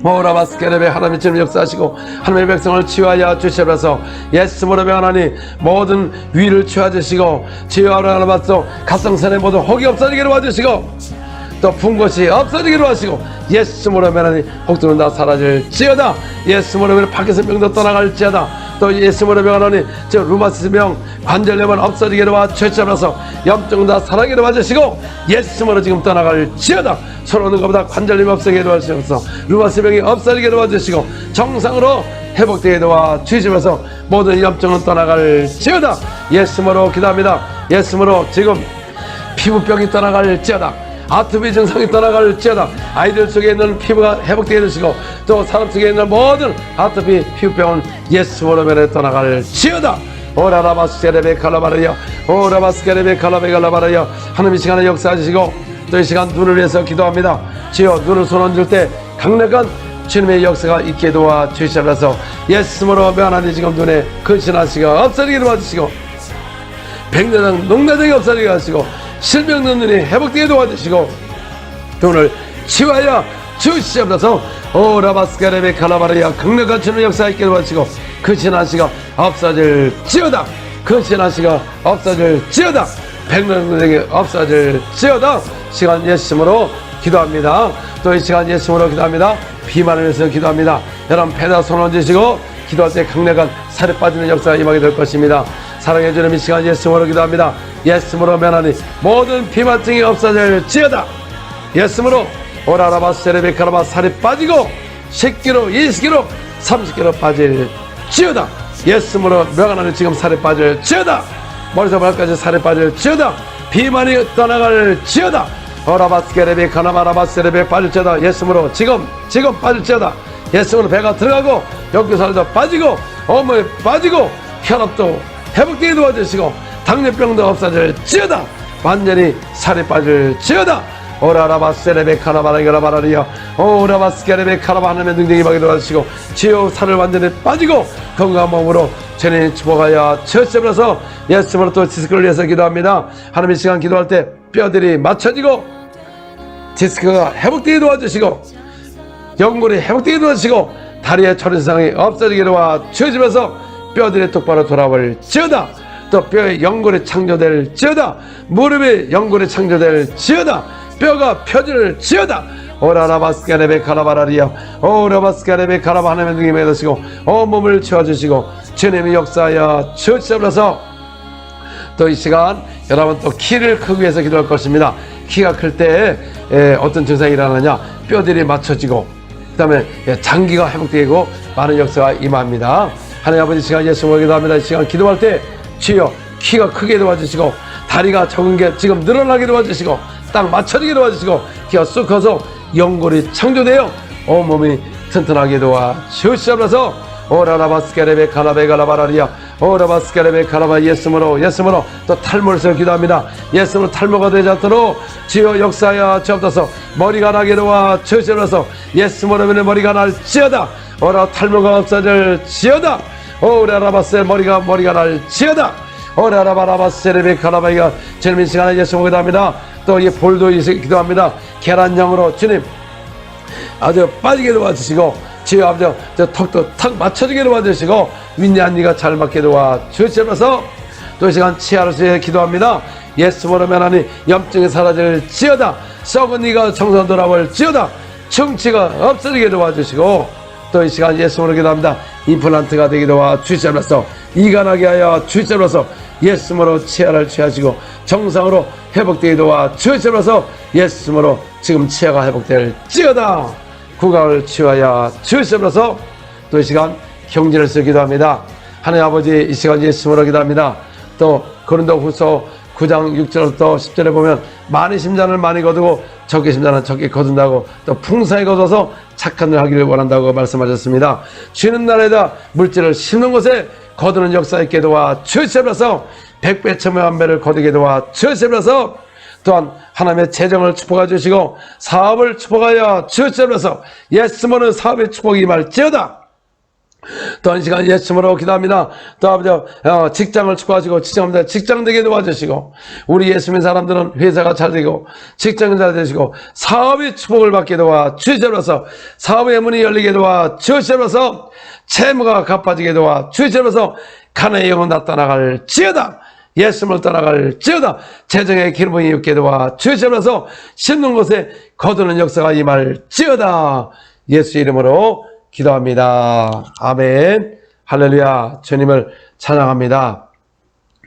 오라바스케레베 하나님의 주님 역사하시고 하나님의 백성을 치유하여 주시면서 예수님으로 명하나니 모든 위를 치유하시고 치유하러 나바서 갑상선에 모든 혹이 없어지게 도와주시고 또 푼 것이 없어지기로 하시고 예수님으로 면하니 혹들은 다 사라질지어다. 예수님으로 면하니 파킨슨 병도 떠나갈지어다. 또 예수님으로 명하니 저 루마티스 병 관절염은 없어지기로 하시면서 염증은 다 사라지기로 하시고 예수님으로 지금 떠나갈지어다. 손 오는 것보다 관절염이 없어지게 도와주시면서 루마티스 병이 없어지게 도와주시고 정상으로 회복되게 도와주시면서 모든 염증은 떠나갈지어다. 예수님으로 기도합니다. 예수님으로 지금 피부병이 떠나갈지어다. 아토피 증상이 떠나갈지어다. 아이들 속에 있는 피부가 회복되게 해주시고 또 사람 속에 있는 모든 아토피 피부병은 예수로 면에 떠나갈지어다. 오라라바스케레베 칼라바라야 오라바스케레베 칼라베 칼라바라야 하나님 이 시간에 역사하시고 또 이 시간 눈을 위해서 기도합니다. 주여 눈을 손 얹을 때 강력한 주님의 역사가 있게 도와주시옵소서. 예수로 면하니 지금 눈에 근신하시고 없어지게 도와주시고 백내장 농내장이 없어지게 하시고 실명 눈이 회복되게 도와주시고 돈을 치유하여 주시옵소서. 오라바스카레베 카라바리아 강력한 주는 역사 있게 도와주시고 그 신한시가 없어질지어다. 그 신한시가 없어질지어다. 백내장이 없어질지어다. 시간 예수님으로 기도합니다. 또 이 시간 예수님으로 기도합니다. 비만을 위해서 기도합니다. 여러분 배다 손 얹으시고 기도할 때 강력한 살이 빠지는 역사가 임하게 될 것입니다. 사랑해 주는 이 시간 예수님으로 기도합니다. 예수님으로 면하니 모든 비만증이 없어질지어다. 예수님으로 오라라바스레베카라바 살이 빠지고 10kg, 20kg, 30kg 빠질지어다. 예수님으로 명하나니 지금 살이 빠질지어다. 머리에서 발까지 살이 빠질지어다. 비만이 떠나갈지어다. 오라바스케레베 카나마라바스레베 빠질지어다. 예수님으로 지금 빠질지어다. 예수님으로 배가 들어가고 역교살도 빠지고 어머니 빠지고 혈압도 회복되게 도와주시고 당뇨병도 없어질지어다. 완전히 살이 빠질지어다. 오라라바스레베 카나바라게라바라리야 오라바스케레베 카나바 하나님의 능력이 임하게 도와주시고 지옥 살을 완전히 빠지고 건강한 몸으로 전에 축복하여 첫째로서 예수님으로 또 디스크를 위해서 기도합니다. 하나님 이 시간 기도할 때 뼈들이 맞춰지고 디스크가 회복되게 도와주시고 연골이 회복되게 도와주시고 다리의 초린상이 없어지게 도와주시면서 뼈들이 똑바로 돌아올지어다. 또 뼈의 연골이 창조될지어다. 무릎이 연골이 창조될지어다. 뼈가 펴질지어다. 오라라바스카레베 카라바라리야 오라바스카레베 카라바 하나님의 능력이 맺으시고 온몸을 채워주시고 주님의 역사하여 주시옵소서. 또 이 시간 여러분 또 키를 크기 위해서 기도할 것입니다. 키가 클 때 어떤 증상이 일어나냐, 뼈들이 맞춰지고 그 다음에 장기가 회복되고 많은 역사가 임합니다. 하나님 아버지 시간 예수님을 기도합니다. 이 시간 기도할 때 주여 키가 크게 도와주시고 다리가 적은 게 지금 늘어나게 도와주시고 딱 맞춰지게 도와주시고 키가 쑥 커서 연골이 창조되어 온몸이 튼튼하게 도와주시옵소서. 오라라바스케레베 카라베가라바라리아 오라바스케레베 카라바 예수님으로 또 탈모를 기도합니다. 예수님으로 탈모가 되지 않도록 주여 역사하여 주옵소서. 머리가 나게 도와주시옵소서. 예수님으로 머리가 날지어다. 오라 탈모가 없어질지어다. 오라라바스 머리가 날지어다. 오라라바라바스레베 카라바이가 주님 이 시간에 예수님을 기도합니다. 또 이 볼도 기도합니다. 계란형으로 주님 아주 빠지게 도와주시고 주여 아버지 저 턱도 탁 맞춰지게 도와주시고 윗니가 잘 맞게 도와주시면서 또 이 시간 치아를 위해 기도합니다. 예수님으로 면하니 염증이 사라질지어다. 썩은 이가 정상 돌아올지어다. 충치가 없어지게 도와주시고 또 이 시간 예수님으로 기도합니다. 임플란트가 되게 도와주시면서 이가 나게 하여 주시면서 예수님으로 치아를 취하시고 정상으로 회복되게 도와주시면서 예수님으로 지금 치아가 회복될지어다. 구강을 치유하여 주시면서 또 이 시간 경제를 쓰 기도합니다. 하나님 아버지 이 시간 예수님으로 기도합니다. 또 고린도후서 9장 6절부터 10절에 보면 많이 심장을 많이 거두고 적게 심장은 적게 거둔다고 또 풍성히 거둬서 착한 일 하기를 원한다고 말씀하셨습니다. 쉬는 날에다 물질을 심는 곳에 거두는 역사 있게 도와주시면서 100배, 1000배를 거두게 도와주시면서 또한 하나님의 재정을 축복해 주시고 사업을 축복하여 주시면서 예수님으로 사업의 축복이 임할지어다. 또한 시간 예수님으로 기도합니다. 또 아버지 직장을 축복하시고 직장 되게 도와주시고 우리 예수님 사람들은 회사가 잘 되고 직장이 잘 되시고 사업의 축복을 받게 도와주시면서 사업의 문이 열리게 도와주시면서 채무가 갚아지게 도와주시면서 가난의 영은 나타나갈지어다. 예수님을 떠나갈지어다. 재정의 기름이 있게 도와주시면서 심는 곳에 거두는 역사가 임할지어다. 예수 이름으로 기도합니다. 아멘. 할렐루야. 주님을 찬양합니다.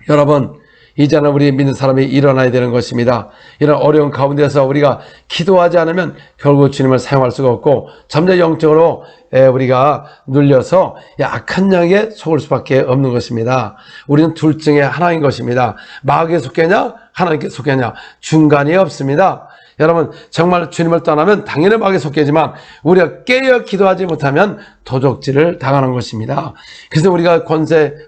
여러분 이제는 우리 믿는 사람이 일어나야 되는 것입니다. 이런 어려운 가운데서 우리가 기도하지 않으면 결국 주님을 사용할 수가 없고 점점 영적으로 우리가 눌려서 악한 양에 속을 수밖에 없는 것입니다. 우리는 둘 중에 하나인 것입니다. 마귀에 속겠냐 하나님께 속겠냐 중간이 없습니다. 여러분 정말 주님을 떠나면 당연히 마귀에 속겠지만 우리가 깨어 기도하지 못하면 도적질을 당하는 것입니다. 그래서 우리가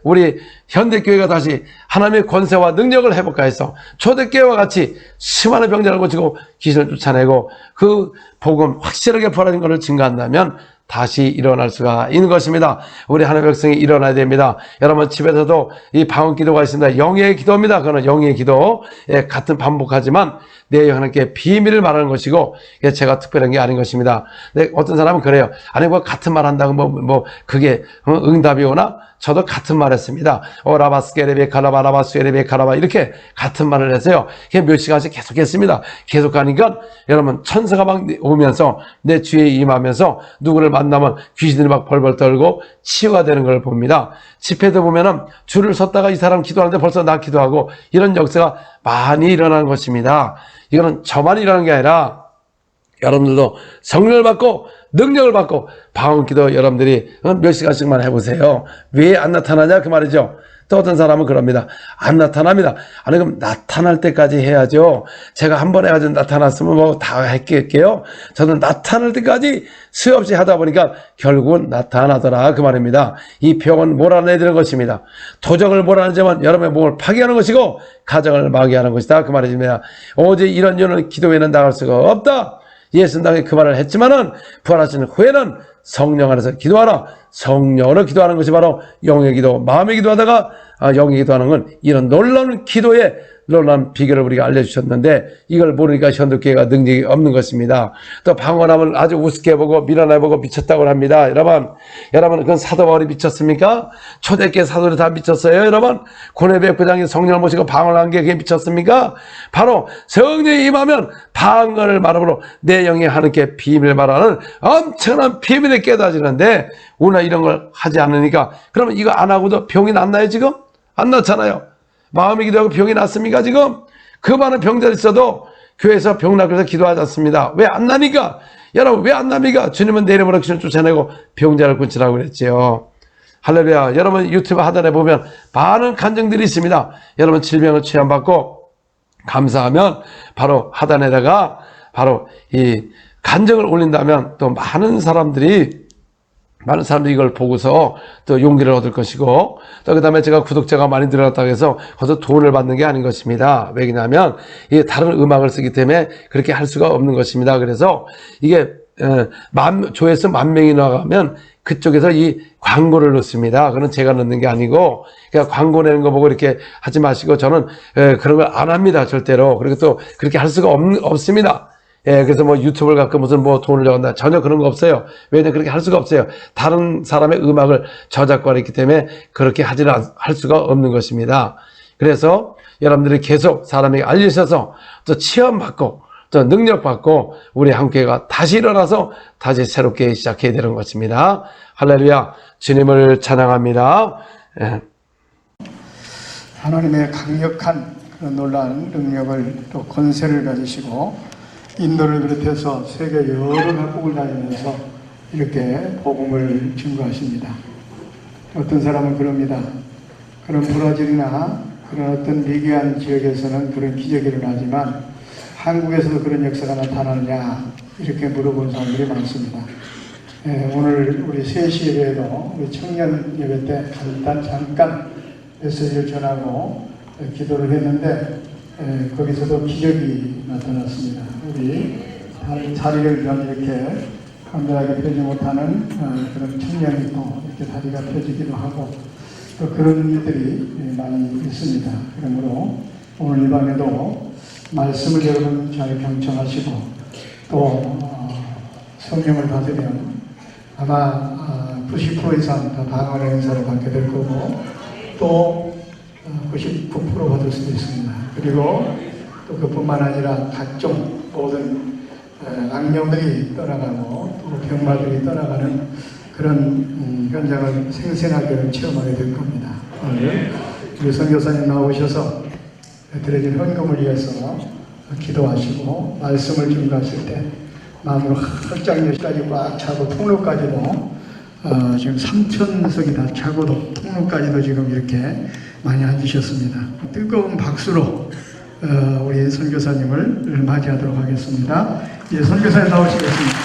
우리 현대교회가 다시 하나님의 권세와 능력을 회복하여서 초대교회와 같이 수많은 병자를 고치고 귀신을 쫓아내고 그 복음 확실하게 벌어진 것을 증거한다면 다시 일어날 수가 있는 것입니다. 우리 하나님의 백성이 일어나야 됩니다. 여러분 집에서도 이 방언 기도가 있습니다. 영의 기도입니다. 그거는 영의 기도. 예, 같은 반복하지만 내 하나님께 비밀을 말하는 것이고 이게 제가 특별한 게 아닌 것입니다. 네, 어떤 사람은 그래요. 아니 뭐 같은 말 한다고 그게 응답이 오나? 저도 같은 말 했습니다. 오라바스케레베 카라바라바스케레베 카라바 이렇게 같은 말을 했어요. 몇 시간씩 계속 했습니다. 계속 가니까 여러분 천사가 막 오면서 내 주위에 임하면서 누구를 만나면 귀신들이 막 벌벌 떨고 치유가 되는 걸 봅니다. 집회도 보면은 줄을 섰다가 이 사람 기도하는데 벌써 나 기도하고 이런 역사가 많이 일어나는 것입니다. 이거는 저만 일어나는 게 아니라 여러분들도 성령을 받고 능력을 받고 방언기도 여러분들이 몇 시간씩만 해보세요. 왜 안 나타나냐 그 말이죠. 또 어떤 사람은 그럽니다. 안 나타납니다. 아니 그럼 나타날 때까지 해야죠. 제가 한 번 해가지고 나타났으면 뭐 다 했겠게요. 저는 나타날 때까지 수없이 하다 보니까 결국은 나타나더라 그 말입니다. 이 병은 몰아내드는 것입니다. 도적을 몰아내지만 여러분의 몸을 파괴하는 것이고 가정을 마귀하는 것이다 그 말입니다. 오직 이런 이유는 기도회는 나갈 수가 없다. 예수님당에 그 말을 했지만은 부활하신 후에는 성령 안에서 기도하라. 성령으로 기도하는 것이 바로 영의 기도, 마음의 기도하다가 영의 기도하는 건 이런 놀라운 기도의 놀라운 비결을 우리가 알려주셨는데 이걸 모르니까 현대교회가 능력이 없는 것입니다. 또 방언함을 아주 우습게 보고 밀어내보고 미쳤다고 합니다. 여러분 그건 사도 바울이 미쳤습니까? 초대교회 사도들이 다 미쳤어요. 여러분 고넬배역부장이 성령을 모시고 방언한 게 그게 미쳤습니까? 바로 성령이 임하면 방언을 말함으로 내 영이 하나님께 비밀을 말하는 엄청난 비밀을 깨달아지는데 우리가 이런 걸 하지 않으니까 그러면 이거 안 하고도 병이 났나요 지금? 안 났잖아요. 마음이 기도하고 병이 났습니까 지금? 그 많은 병자리 있어도 교회에서 병 나고 해서 기도하지 않습니다. 왜 안 나니까? 여러분 왜 안 납니까? 주님은 내 이름으로 귀신을 쫓아내고 병자를 고치라고 그랬지요. 할렐루야. 여러분 유튜브 하단에 보면 많은 간증들이 있습니다. 여러분 질병을 치료받고 감사하면 바로 하단에다가 바로 이 간증을 올린다면 또 많은 사람들이 이걸 보고서 또 용기를 얻을 것이고 또 그 다음에 제가 구독자가 많이 늘어났다고 해서 거기서 돈을 받는 게 아닌 것입니다. 왜냐하면 이게 다른 음악을 쓰기 때문에 그렇게 할 수가 없는 것입니다. 그래서 이게 조회수 10,000명이 나가면 그쪽에서 이 광고를 넣습니다. 그건 제가 넣는 게 아니고 그냥 광고 내는 거 보고 이렇게 하지 마시고 저는 그런 걸 안 합니다. 절대로. 그리고 또 그렇게 할 수가 없습니다. 예, 그래서 뭐 유튜브를 갖고 무슨 뭐 돈을 적었나 전혀 그런 거 없어요. 왜냐면 그렇게 할 수가 없어요. 다른 사람의 음악을 저작권이 있기 때문에 그렇게 할 수가 없는 것입니다. 그래서 여러분들이 계속 사람에게 알리셔서 또 체험받고 또 능력받고 우리 한국교회가 다시 일어나서 다시 새롭게 시작해야 되는 것입니다. 할렐루야. 주님을 찬양합니다. 예. 하나님의 강력한 그런 놀라운 능력을 또 권세를 가지시고 인도를 비롯해서 세계 여러 각국을 다니면서 이렇게 복음을 증거하십니다. 어떤 사람은 그럽니다. 그런 브라질이나 그런 어떤 미개한 지역에서는 그런 기적이 일어나지만 한국에서도 그런 역사가 나타나느냐 이렇게 물어본 사람들이 많습니다. 오늘 우리 3시 예배에도 우리 청년 예배 때 잠깐 메시지를 전하고 기도를 했는데 거기서도 기적이 나타났습니다. 우리 다리를 이렇게 간단하게 펴지 못하는 그런 청년이 또 이렇게 다리가 펴지기도 하고 또 그런 일들이 많이 있습니다. 그러므로 오늘 이 밤에도 말씀을 여러분 잘 경청하시고 또 성령을 받으면 아마 90% 이상 다 방언의 은사를 받게 될 거고 또 99% 받을 수도 있습니다. 그리고 또 그뿐만 아니라 각종 모든 악령들이 떠나가고 또 병마들이 떠나가는 그런 현장을 생생하게 체험하게 될 겁니다. 오늘 우리 선교사님 나오셔서 드려진 헌금을 위해서 기도하시고 말씀을 증거하실 때 마음으로 헐장여기까지 꽉 차고 통로까지도 지금 3,000석이 다 차고도 통로까지도 지금 이렇게 많이 앉으셨습니다. 뜨거운 박수로 우리 선교사님을 맞이하도록 하겠습니다. 이제 선교사님 나오시겠습니다.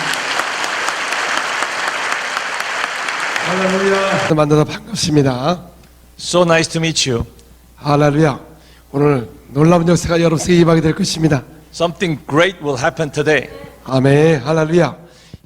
할렐루야. 만나서 반갑습니다. So nice to meet you. 할렐루야. 오늘 놀라운 역사가 여러분에게 임하게 될 것입니다. Something great will happen today. 아멘. 할렐루야.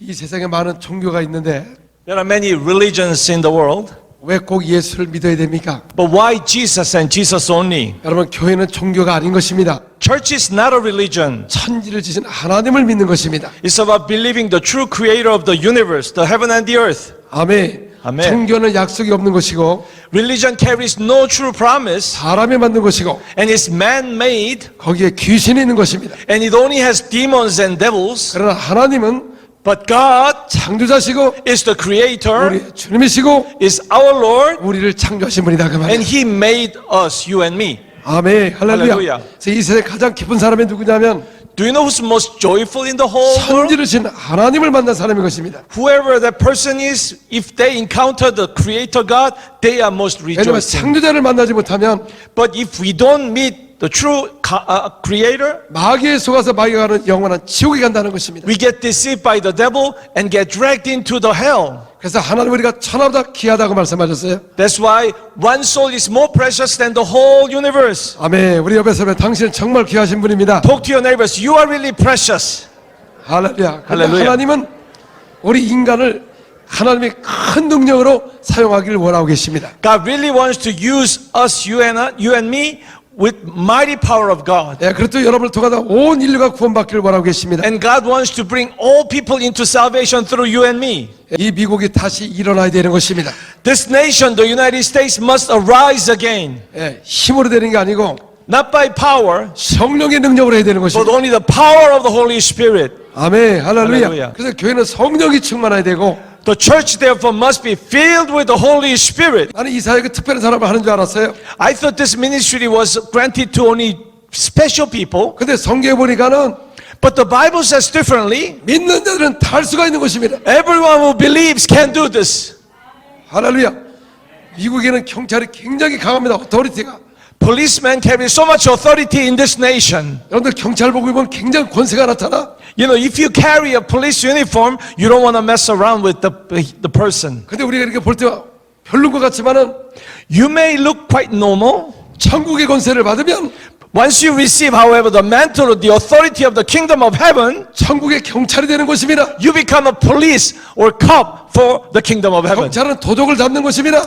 이 세상에 많은 종교가 있는데 There are many religions in the world. 왜 꼭 예수를 믿어야 됩니까? But why Jesus and Jesus only? 여러분, 교회는 종교가 아닌 것입니다. Church is not a religion. 천지를 지신 하나님을 믿는 것입니다. It's about believing the true creator of the universe, the heaven and the earth. 아멘. 아멘. 종교는 약속이 없는 것이고 Religion carries no true promise 사람이 만든 것이고 and is man-made 거기에 귀신이 있는 것입니다. and it only has demons and devils. 그러나 하나님은 But God 창조자시고 is the creator, 우리 주님이시고 is our Lord, 우리를 창조하신 분이다 그 and 말이에요. He made us, you and me. 아멘. 할렐루야. 할렐루야. 그래서 이 세상에 가장 기쁜 사람이 누구냐면 Do you know who's most joyful in the whole world? 천지를 신 하나님을 만난 사람인 것입니다. Whoever that person is, if they encounter the creator God, they are most 왜냐하면 rejoicing. 창조자를 만나지 못하면 But if we don't meet the true creator, 마귀에 속아서 마귀가 가는 영원한 지옥에 간다는 것입니다. we get deceived by the devil and get dragged into the hell. 그래서 하나님 우리가 천하보다 귀하다고 말씀하셨어요. That's why one soul is more precious than the whole universe. 아멘. 우리 옆에 서면 당신은 정말 귀하신 분입니다. Talk to your neighbors. You are really precious. 할렐루야. 그런데 할렐루야. 하나님은 우리 인간을 하나님의 큰 능력으로 사용하기를 원하고 계십니다. God really wants to use us, you and me, with mighty power of God. 예, 그렇죠. 여러분을 통하여 온 인류가 구원받기를 원하고 계십니다. And God wants to bring all people into salvation through you and me. 이 미국이 다시 일어나야 되는 것입니다. This nation, the United States, must arise again. 예, 힘으로 되는 게 아니고 Not by power, 성령의 능력으로 해야 되는 but 것입니다. only the power of the Holy Spirit. 아멘. 할렐루야. 할렐루야. 그래서 교회는 성령이 충만해야 되고 The church, therefore, must be filled with the Holy Spirit. 나는 이 사역에 특별한 사람을 하는 줄 알았어요. I thought this ministry was granted to only special people, 근데 성경에 보니까는 but the Bible says differently. 믿는 자들은 다 할 수가 있는 것입니다. Everyone who believes can do this. 할렐루야. 미국에는 경찰이 굉장히 강합니다. 오토리티가. Policemen carry so much authority in this nation. 여러분들 경찰 보고 입으면 굉장히 권세가 나타나. You know, if you carry a police uniform, you don't want to mess around with the person. 근데 우리가 이렇게 볼 때 별론 것 같지만은 You may look quite normal. 천국의 권세를 받으면 Once you receive, however, the mantle, the authority of the kingdom of heaven, 천국의 경찰이 되는 것입니다. you become a police or cop for the kingdom of heaven. 경찰은 도둑을 잡는 것입니다.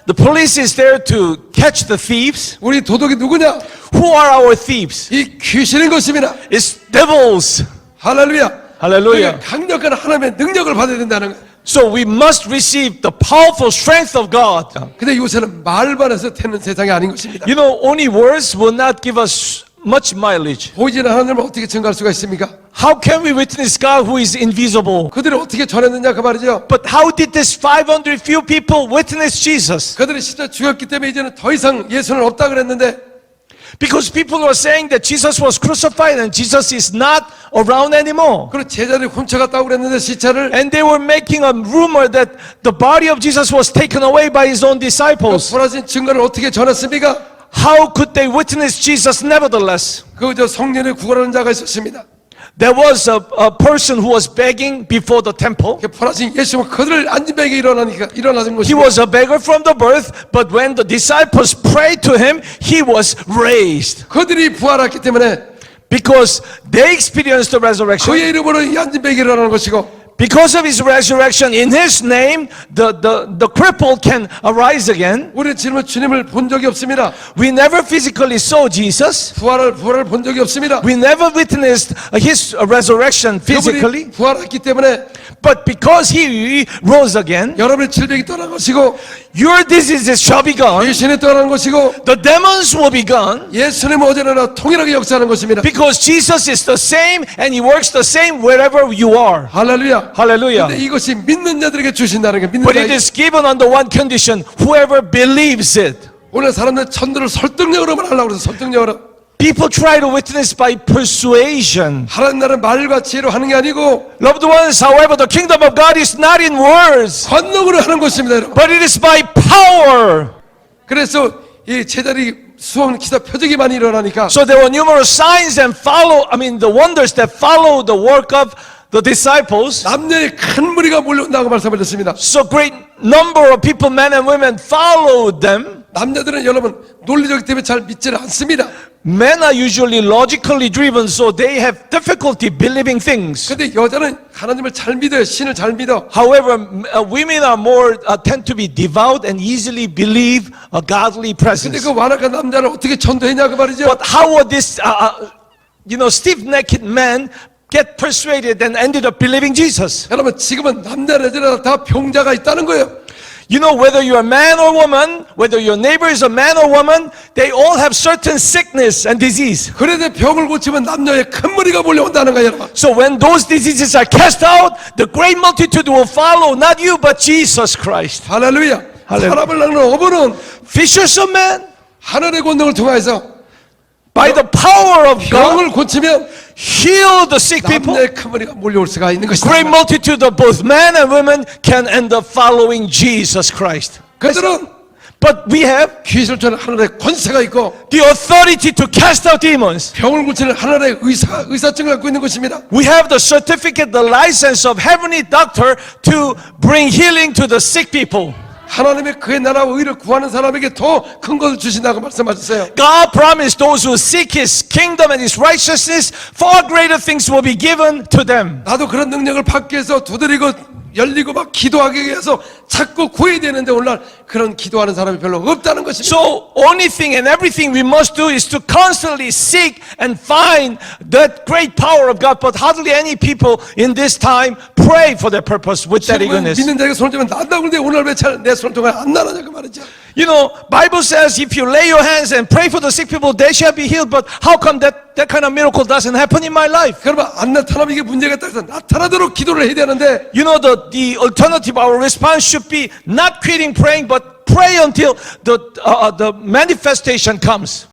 The police is there to catch the thieves. 우리 도둑이 누구냐? Who are our thieves? 이 귀신인 것입니다. It's devils. 할렐루야. Hallelujah. 그러니까 강력한 하나님의 능력을 받아야 된다는 거예요. So we must receive the powerful strength of God. 근데 요새는 말반에서 되는 세상이 아닌 것입니다. You know, only words will not give us much mileage. 보이지는 하나님을 어떻게 증거할 수가 있습니까? How can we witness God who is invisible? 그들이 어떻게 전했느냐 그 말이죠. But how did this 500 few people witness Jesus? 그들이 진짜 죽였기 때문에 이제는 더 이상 예수는 없다 그랬는데 Because people were saying that Jesus was crucified and Jesus is not around anymore. 그리고 제자들이 훔쳐갔다고 그랬는데 시체를 And they were making a rumor that the body of Jesus was taken away by his own disciples. 부러진 증거를 어떻게 전했습니까? How could they witness Jesus nevertheless? 그 성령을 구걸하는 자가 있었습니다. There was a person who was begging before the temple. 그 부러진 예수는 그들을 앉은백에 일어나는 He 것입니다. was a beggar from the birth, but when the disciples prayed to him, he was raised. 그들이 부활했기 때문에 Because they experienced the resurrection. 그의 이름으로 이 앉은백에 일어나는 것이고 Because of his resurrection, in his name, the crippled can arise again. 우리는 지금은 주님을 본 적이 없습니다. We never physically saw Jesus. 부활을 본 적이 없습니다. We never witnessed his resurrection physically. 그분이 부활했기 때문에 But because he rose again, 여러분의 질병이 떠난 것이고 your diseases shall be gone. 귀신이 떠난 것이고 The demons will be gone. 예수님은 어제나 통일하게 역사하는 것입니다. Because Jesus is the same and he works the same wherever you are. 할렐루야. Hallelujah. 근데 이것이 믿는 자들에게 주신다는 게 믿는 But it 자. is given under one condition: whoever believes it. 오늘 사람들 천도를 설득력으로만 하려고 그래서 설득력으로. People try to witness by persuasion. 하나님 나라는 말과 지혜로 하는 게 아니고 Loved ones, however, the kingdom of God is not in words, 권능으로 하는 것입니다, 여러분. but it is by power. 그래서 이 제자리 수원 기사 표적이 많이 일어나니까 So there were numerous signs and the wonders that follow the work of the disciples. 남녀의 큰 무리가 몰려온다고 말씀하셨습니다. So great number of people, men and women, followed them. 남자들은 여러분 논리적이기 때문에 잘 믿지는 않습니다. Men are usually logically driven, so they have difficulty believing things. 근데 여자는 하나님을 잘 믿어요. 신을 잘 믿어. However, women are more tend to be devout and easily believe a godly 근데 presence. 그 완악한 남자를 어떻게 전도했냐 그 말이죠. But how would this, stiff-necked man get persuaded and ended up believing Jesus? 여러분 지금은 남자나 여자나 다 병자가 있다는 거예요. You know, whether you're a man or woman, whether your neighbor is a man or woman, they all have certain sickness and disease. 그런데 병을 고치면 남녀의 큰 무리가 몰려온다는 거예요, 여러분. So when those diseases are cast out, the great multitude will follow, not you, but Jesus Christ. 할렐루야. 할렐루야. 사람을 낚는 어부는 Fishers of men, 하늘의 권능을 통해서 by the power of God, 병을 고치면 heal the sick people. 남녀의 큰 무리가 몰려올 수가 있는 것이다. Great multitude of both men and women can end up following Jesus Christ. 그들은 But we have 귀신을 쫓는 하늘의 권세가 있고 the authority to cast out demons. 병을 고치는 하늘의 의사증을 갖고 있는 것입니다. We have the certificate, the license of heavenly doctor to bring healing to the sick people. 하나님의 그의 나라와 의를 구하는 사람에게 더 큰 것을 주신다고 말씀하셨어요. God promised those who seek His kingdom and His righteousness, far greater things will be given to them. 나도 그런 능력을 받기 위해서 두드리고 열리고 막 기도하기 위해서 자꾸 구해야 되는데 오늘날 그런 기도하는 사람이 별로 없다는 것입니다. So only thing and everything we must do is to constantly seek and find that great power of God. But hardly any people in this time pray for their purpose with that 지금은 eagerness. 믿는 자에게 손을 쥐면 난다고 그러는데 오늘 왜 내 손을 통해 안 나느냐 그 말이죠. You know, Bible says if you lay your hands and pray for the sick people, they shall be healed. But how come that kind of miracle doesn't happen in my life? 그러면 안 나타나면 이게 문제가 있다 해서 나타나도록 기도를 해야 되는데 You know, the alternative, our response should be not quitting praying, but pray until the manifestation comes.